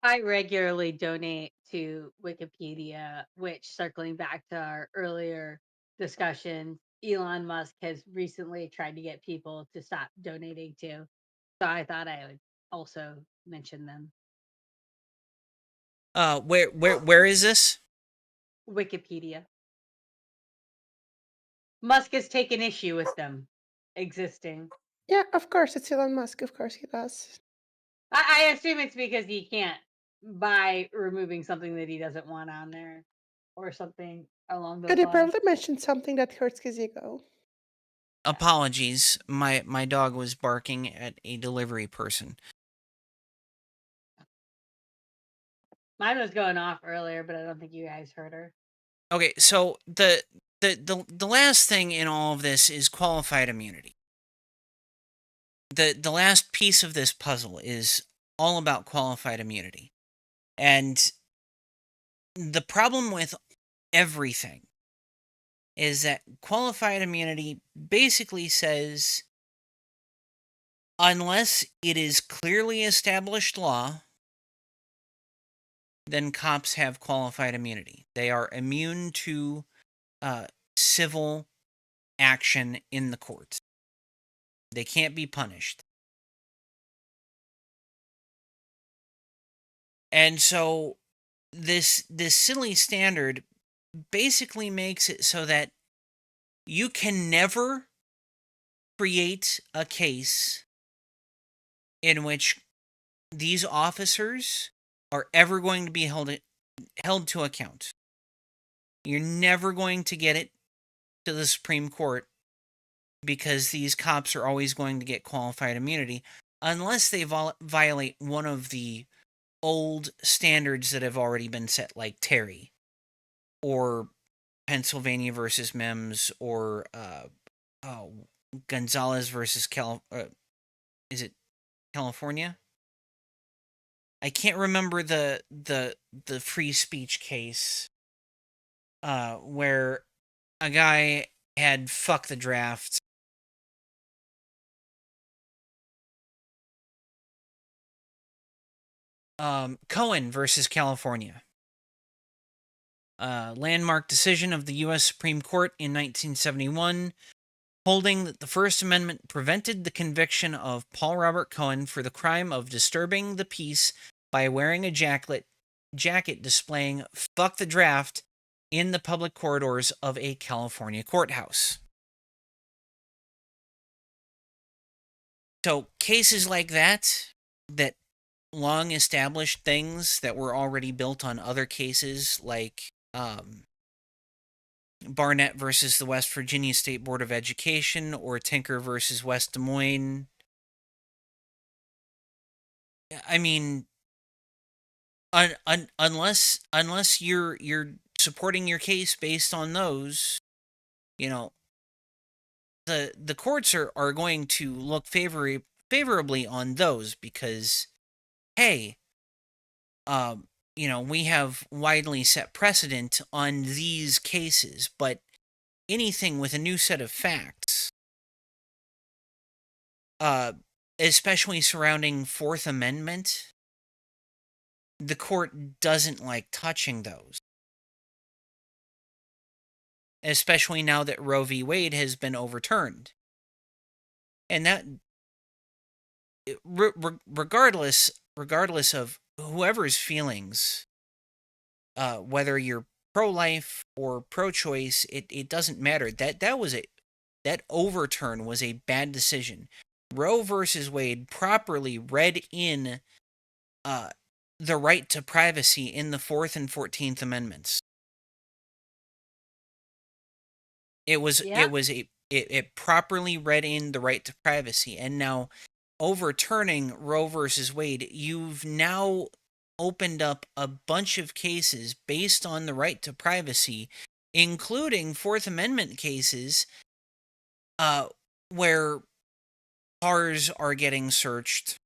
I regularly donate to Wikipedia, which, circling back to our earlier discussion, Elon Musk has recently tried to get people to stop donating to. So I thought I would also mention them. Where is this? Wikipedia. Musk has taken issue with them existing. Yeah, of course, it's Elon Musk. Of course he does. I assume it's because he can't by removing something that he doesn't want on there or something along And those he lines. probably mentioned something that hurts his ego. Apologies. My dog was barking at a delivery person. Mine was going off earlier, but I don't think you guys heard her. Okay, so the last thing in all of this is qualified immunity. The last piece of this puzzle is all about qualified immunity. And the problem with everything is that qualified immunity basically says unless it is clearly established law, then cops have qualified immunity. They are immune to civil action in the courts. They can't be punished. And so this silly standard basically makes it so that you can never create a case in which these officers are ever going to be held to account. You're never going to get it to the Supreme Court because these cops are always going to get qualified immunity unless they violate one of the old standards that have already been set, like Terry or Pennsylvania versus Mims or Gonzalez versus is it California? I can't remember the free speech case where a guy had fuck the draft. Cohen versus California. Landmark decision of the U.S. Supreme Court in 1971, holding that the First Amendment prevented the conviction of Paul Robert Cohen for the crime of disturbing the peace by wearing a jacket displaying "fuck the draft" in the public corridors of a California courthouse. So cases like that long established things that were already built on other cases like Barnett versus the West Virginia State Board of Education or Tinker versus West Des Moines. I mean, unless you're supporting your case based on those, the courts are going to look favorably on those because, hey, we have widely set precedent on these cases, but anything with a new set of facts, especially surrounding Fourth Amendment, the court doesn't like touching those. Especially now that Roe v. Wade has been overturned. And that, regardless of whoever's feelings, whether you're pro-life or pro-choice, it doesn't matter. That overturn was a bad decision. Roe versus Wade properly read in the right to privacy in the 4th and 14th Amendments. It properly read in the right to privacy, and now overturning Roe versus Wade, you've now opened up a bunch of cases based on the right to privacy, including Fourth Amendment cases, where cars are getting searched.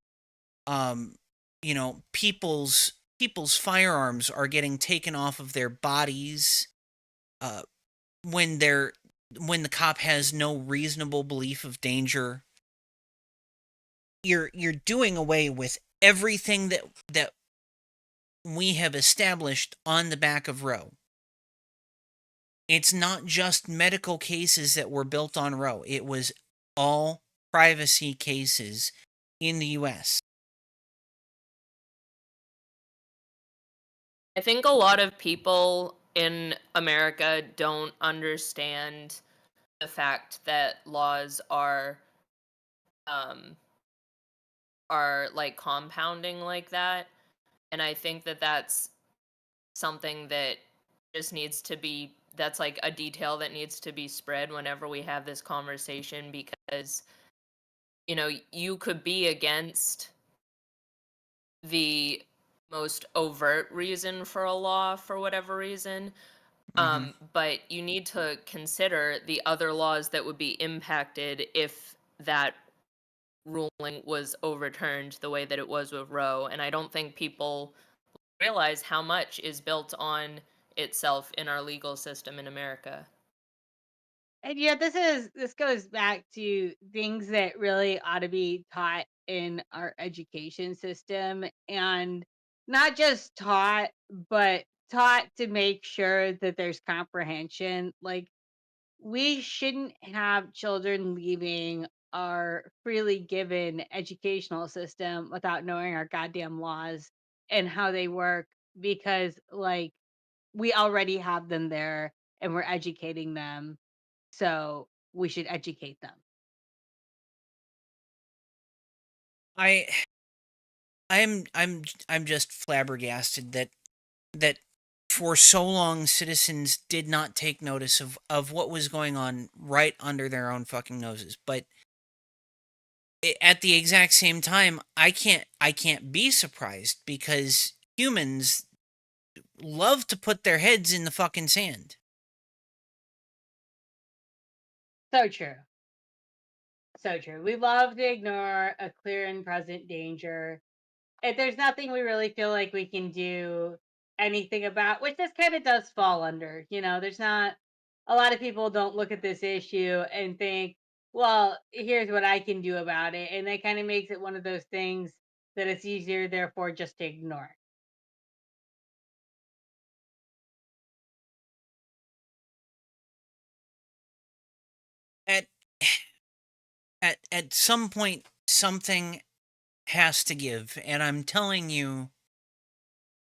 People's firearms are getting taken off of their bodies. When the cop has no reasonable belief of danger. You're doing away with everything that we have established on the back of Roe. It's not just medical cases that were built on Roe. It was all privacy cases in the US. I think a lot of people in America don't understand the fact that laws are like compounding like that, and I think that that's something that just needs to be, that's like a detail that needs to be spread whenever we have this conversation, because you know, you could be against the most overt reason for a law for whatever reason, but you need to consider the other laws that would be impacted if that ruling was overturned the way that it was with Roe. And I don't think people realize how much is built on itself in our legal system in America. And yeah, this goes back to things that really ought to be taught in our education system, and not just taught, but taught to make sure that there's comprehension. Like, we shouldn't have children leaving our freely given educational system without knowing our goddamn laws and how they work, because like we already have them there and we're educating them, so we should educate them. I I'm just flabbergasted that for so long citizens did not take notice of what was going on right under their own fucking noses. But at the exact same time, I can't be surprised, because humans love to put their heads in the fucking sand. So true. So true. We love to ignore a clear and present danger. If there's nothing we really feel like we can do anything about, which this kind of does fall under, there's not a lot of people don't look at this issue and think, well, here's what I can do about it. And that kind of makes it one of those things that it's easier, therefore, just to ignore. At at some point, something has to give, and I'm telling you,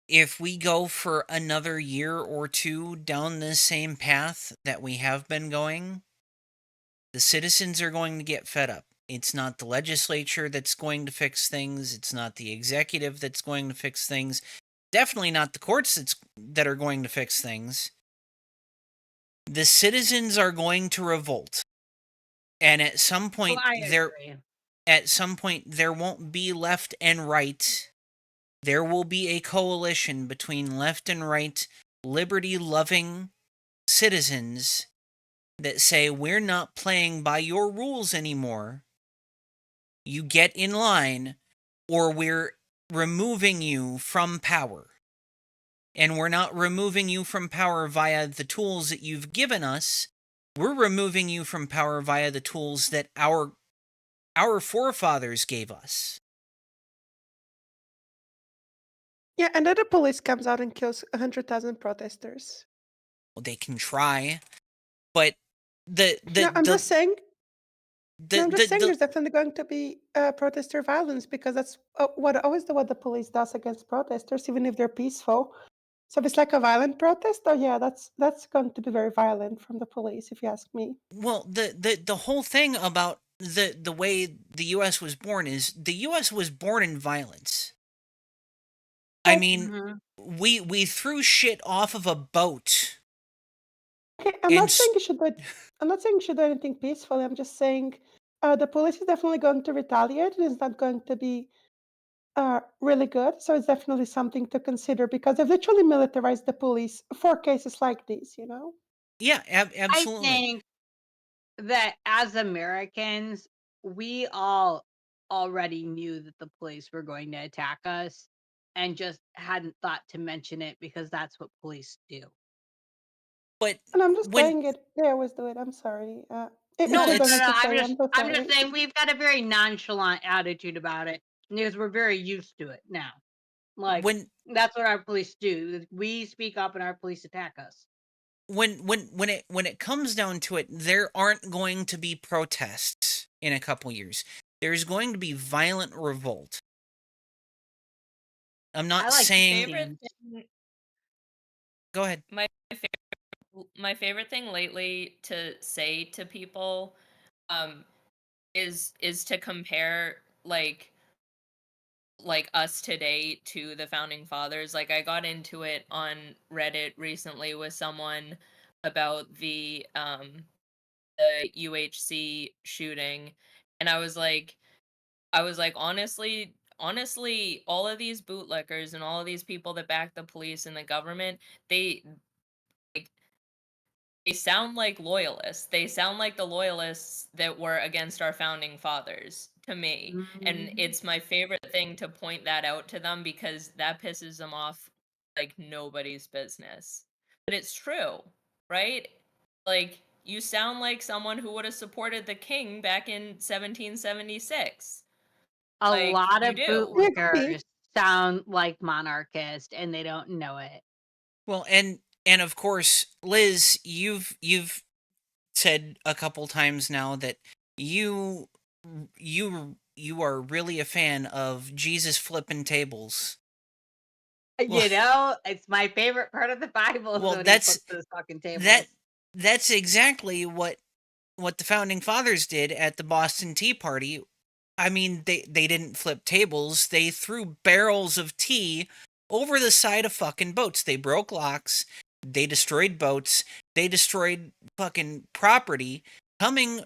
if we go for another year or two down this same path that we have been going, the citizens are going to get fed up. It's not the legislature that's going to fix things. It's not the executive that's going to fix things. Definitely not the courts that are going to fix things. The citizens are going to revolt. And at some point, I agree. There won't be left and right. There will be a coalition between left and right, liberty-loving citizens that say, we're not playing by your rules anymore. You get in line, or we're removing you from power. And we're not removing you from power via the tools that you've given us. We're removing you from power via the tools that our forefathers gave us. Yeah, and then the police comes out and kills 100,000 protesters. Well, they can try, but I'm just saying there's definitely going to be protester violence, because that's what the police does against protesters, even if they're peaceful. So if it's like a violent protest, yeah, that's going to be very violent from the police, if you ask me. Well, the whole thing about the way the U.S. was born is the U.S. was born in violence. I mean, we threw shit off of a boat. Okay, I'm not saying you should do anything peacefully. I'm just saying the police is definitely going to retaliate, and it's not going to be really good. So it's definitely something to consider, because they've literally militarized the police for cases like these. Yeah, absolutely. I think that as Americans, we all already knew that the police were going to attack us and just hadn't thought to mention it, because that's what police do. But And I'm just saying it. They always do it. I'm sorry. No, I'm I'm just saying we've got a very nonchalant attitude about it, because we're very used to it now. Like, that's what our police do. We speak up and our police attack us. when it comes down to it, there aren't going to be protests in a couple years. There's going to be violent revolt. I'm not saying. Favorite thing, Go ahead. my favorite thing lately to say to people is to compare like us today to the founding fathers. Like I got into it on Reddit recently with someone about the UHC shooting, and I was like honestly all of these bootlickers and all of these people that back the police and the government, they sound like loyalists. They sound like the loyalists that were against our founding fathers to me. And it's my favorite thing to point that out to them because that pisses them off like nobody's business. But it's true, right? Like you sound like someone who would have supported the king back in 1776. A Like, lot you of do. bootlickers sound like monarchists, and they don't know it. Well, and of course, Liz, you've said a couple times now that you are really a fan of Jesus flipping tables. You know, it's my favorite part of the Bible. Is Well, when that's he flips those fucking tables. that's exactly what the founding fathers did at the Boston Tea Party. I mean, they didn't flip tables. They threw barrels of tea over the side of fucking boats. They broke locks. They destroyed boats. They destroyed fucking property coming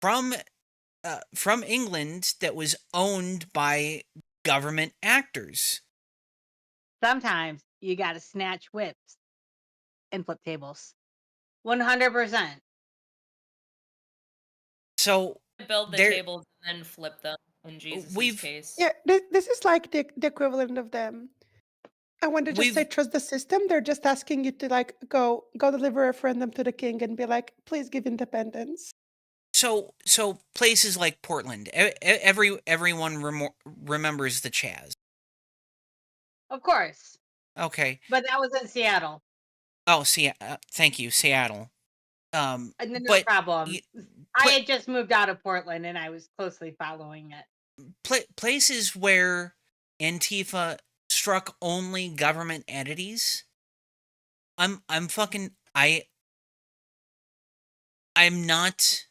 from England that was owned by government actors. Sometimes you got to snatch whips and flip tables. 100%. So build the tables and then flip them in Jesus' case. Yeah, this is like the equivalent of them. And when they just say trust the system, they're just asking you to like go deliver a referendum to the king and be like, please give independence. So places like Portland, everyone remembers the Chaz. Of course. Okay. But that was in Seattle. Oh, thank you, Seattle. No but problem. I had just moved out of Portland, and I was closely following it. Places where Antifa struck only government entities. I'm not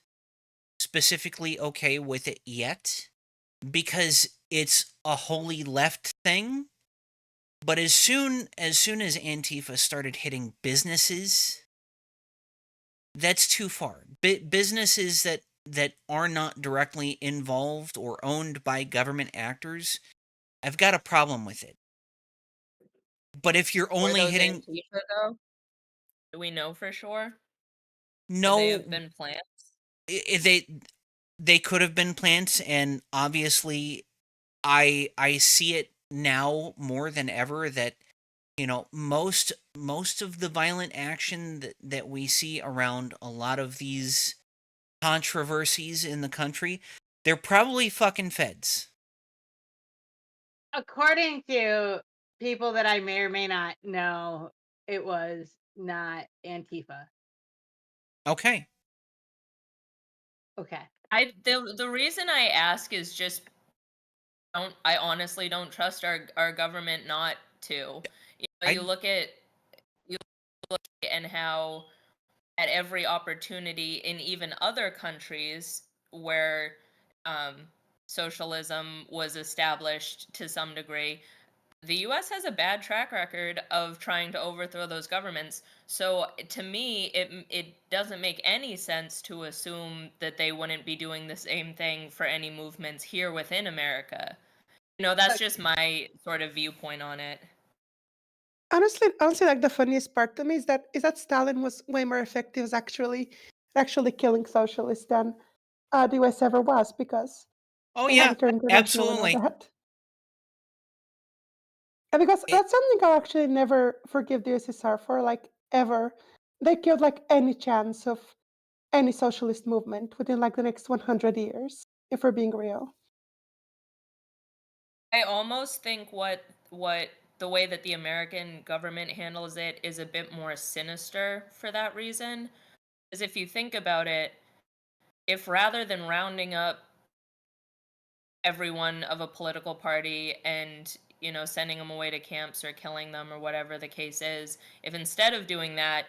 specifically okay with it yet because it's a wholly left thing. But as soon as Antifa started hitting businesses, that's too far. Businesses that are not directly involved or owned by government actors, I've got a problem with it. But if you're only hitting Antifa, though? Do we know for sure? No, could they have been plants? They could have been plants, and obviously I see it now more than ever that most of the violent action that we see around a lot of these controversies in the country, they're probably fucking feds. According to people that I may or may not know, it was not Antifa. Okay. Okay. The reason I ask is just I honestly don't trust our government not to. You look at and how at every opportunity in even other countries where socialism was established to some degree, the US has a bad track record of trying to overthrow those governments. So to me, it doesn't make any sense to assume that they wouldn't be doing the same thing for any movements here within America. That's just my sort of viewpoint on it. Honestly, like the funniest part to me is that Stalin was way more effective actually killing socialists than the US ever was because military intervention and all that. And because that's something I'll actually never forgive the USSR for, like ever. They killed like any chance of any socialist movement within like the next 100 years, if we're being real. I almost think what the way that the American government handles it is a bit more sinister for that reason. Because if you think about it, if rather than rounding up everyone of a political party and, you know, sending them away to camps or killing them or whatever the case is, if instead of doing that,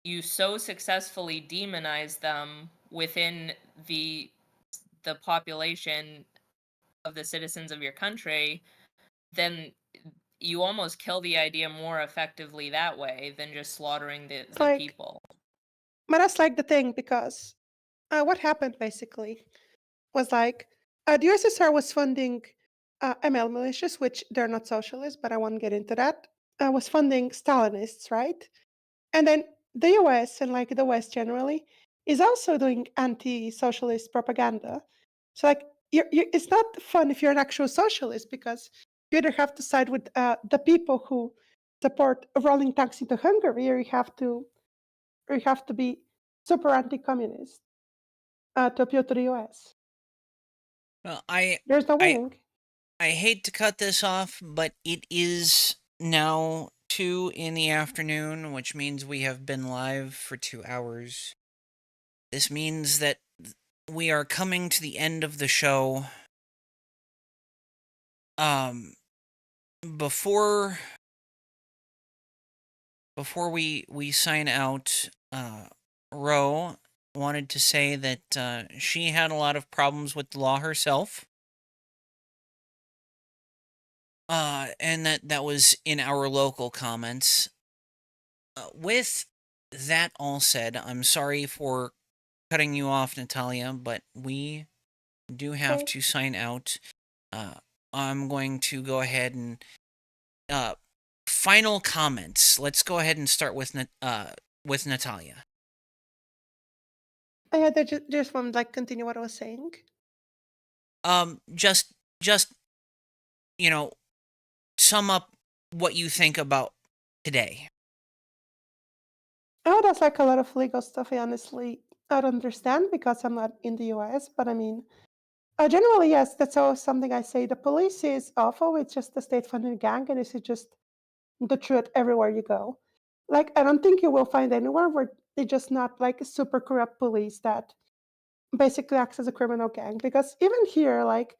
you so successfully demonize them within the population of the citizens of your country, then you almost kill the idea more effectively that way than just slaughtering It's the like, people. but that's like the thing because what happened basically was like the USSR was funding ML militias, which they're not socialist, but I won't get into that. Was funding Stalinists, right? And then the US and like the West generally is also doing anti-socialist propaganda. So like it's not fun if you're an actual socialist because you either have to side with the people who support rolling tanks into Hungary, or you have to be super anti-communist to appeal to the US. Well, There's no I winning. I hate to cut this off, but it is now 2 in the afternoon, which means we have been live for 2 hours. This means that we are coming to the end of the show. Before we sign out, Ro wanted to say that she had a lot of problems with the law herself. And that was in our local comments. With that all said, I'm sorry for cutting you off, Natalia, but we do have Okay. to sign out. I'm going to go ahead and final comments. Let's go ahead and start with Natalia. I had just want to like continue what I was saying. Just you know, sum up what you think about today. Oh, that's like a lot of legal stuff. I honestly I don't understand because I'm not in the US. But I mean, generally, yes, that's always something I say. The police is awful. It's just a state-funded gang, and this is just the truth everywhere you go. Like, I don't think you will find anywhere where they're just not like a super corrupt police that basically acts as a criminal gang. Because even here, like,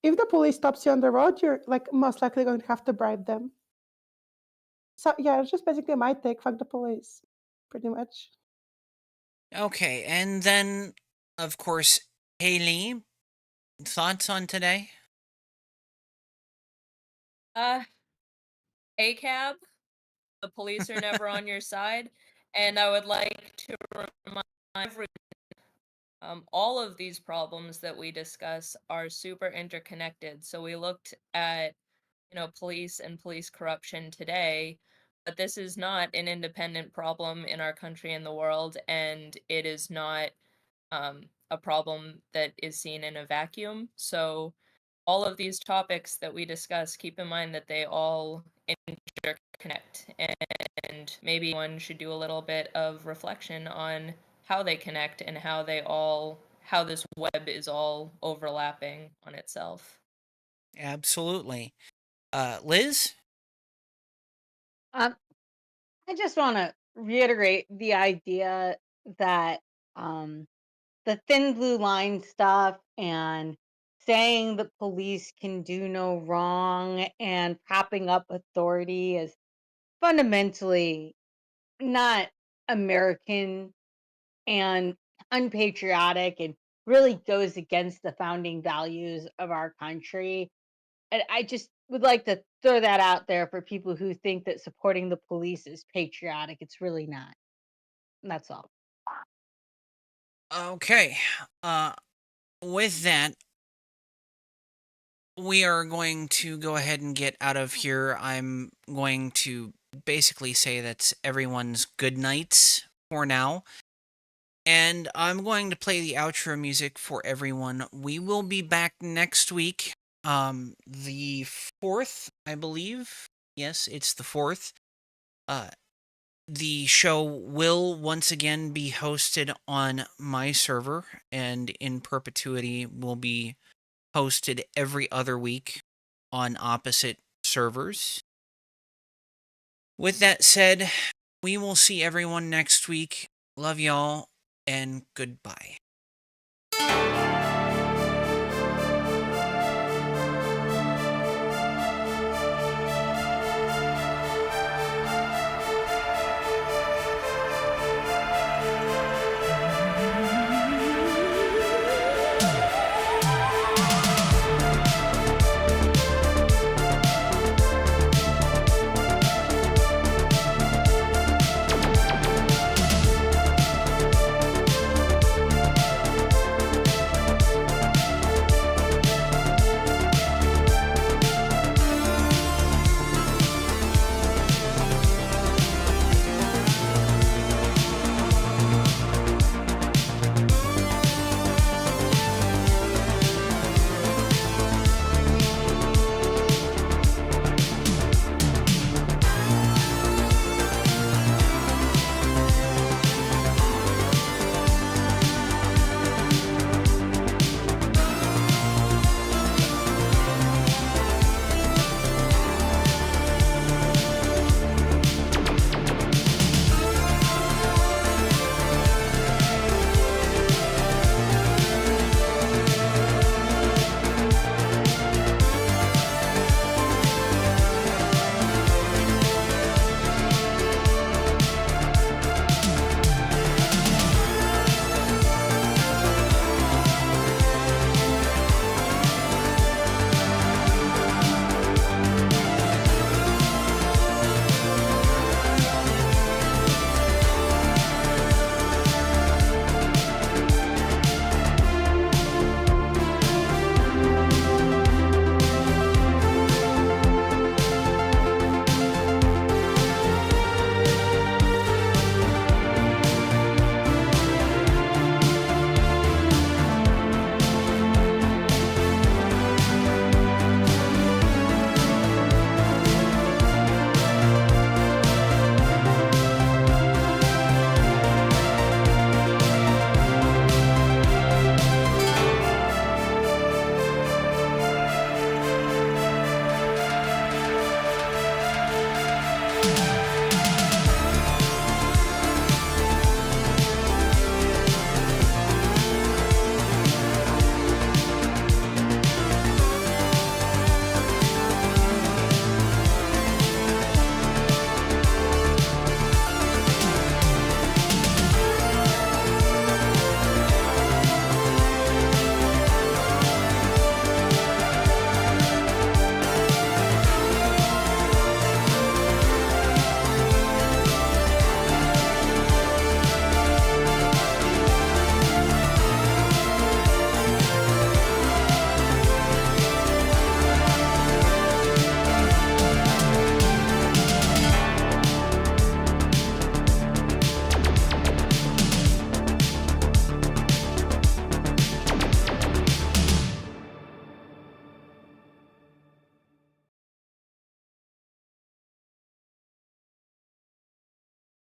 if the police stops you on the road, you're like most likely going to have to bribe them. So yeah, it's just basically my take. Fuck the police, pretty much. Okay, and then, of course, Haley, thoughts on today? ACAB, the police are never on your side, and I would like to remind everyone, all of these problems that we discuss are super interconnected. So we looked at, you know, police and police corruption today, but this is not an independent problem in our country and the world, and it is not a problem that is seen in a vacuum. So all of these topics that we discuss, keep in mind that they all interconnect, and maybe one should do a little bit of reflection on how they connect and how this web is all overlapping on itself. Absolutely. Liz? Um, I just want to reiterate the idea that um, the thin blue line stuff and saying the police can do no wrong and propping up authority is fundamentally not American and unpatriotic and really goes against the founding values of our country. And I just would like to throw that out there for people who think that supporting the police is patriotic. It's really not. And that's all. Okay. With that, we are going to go ahead and get out of here. I'm going to basically say that's everyone's good nights for now. And I'm going to play the outro music for everyone. We will be back next week. The 4th, I believe. Yes, it's the 4th. The show will once again be hosted on my server, and in perpetuity will be hosted every other week on opposite servers. With that said, we will see everyone next week. Love y'all, and goodbye.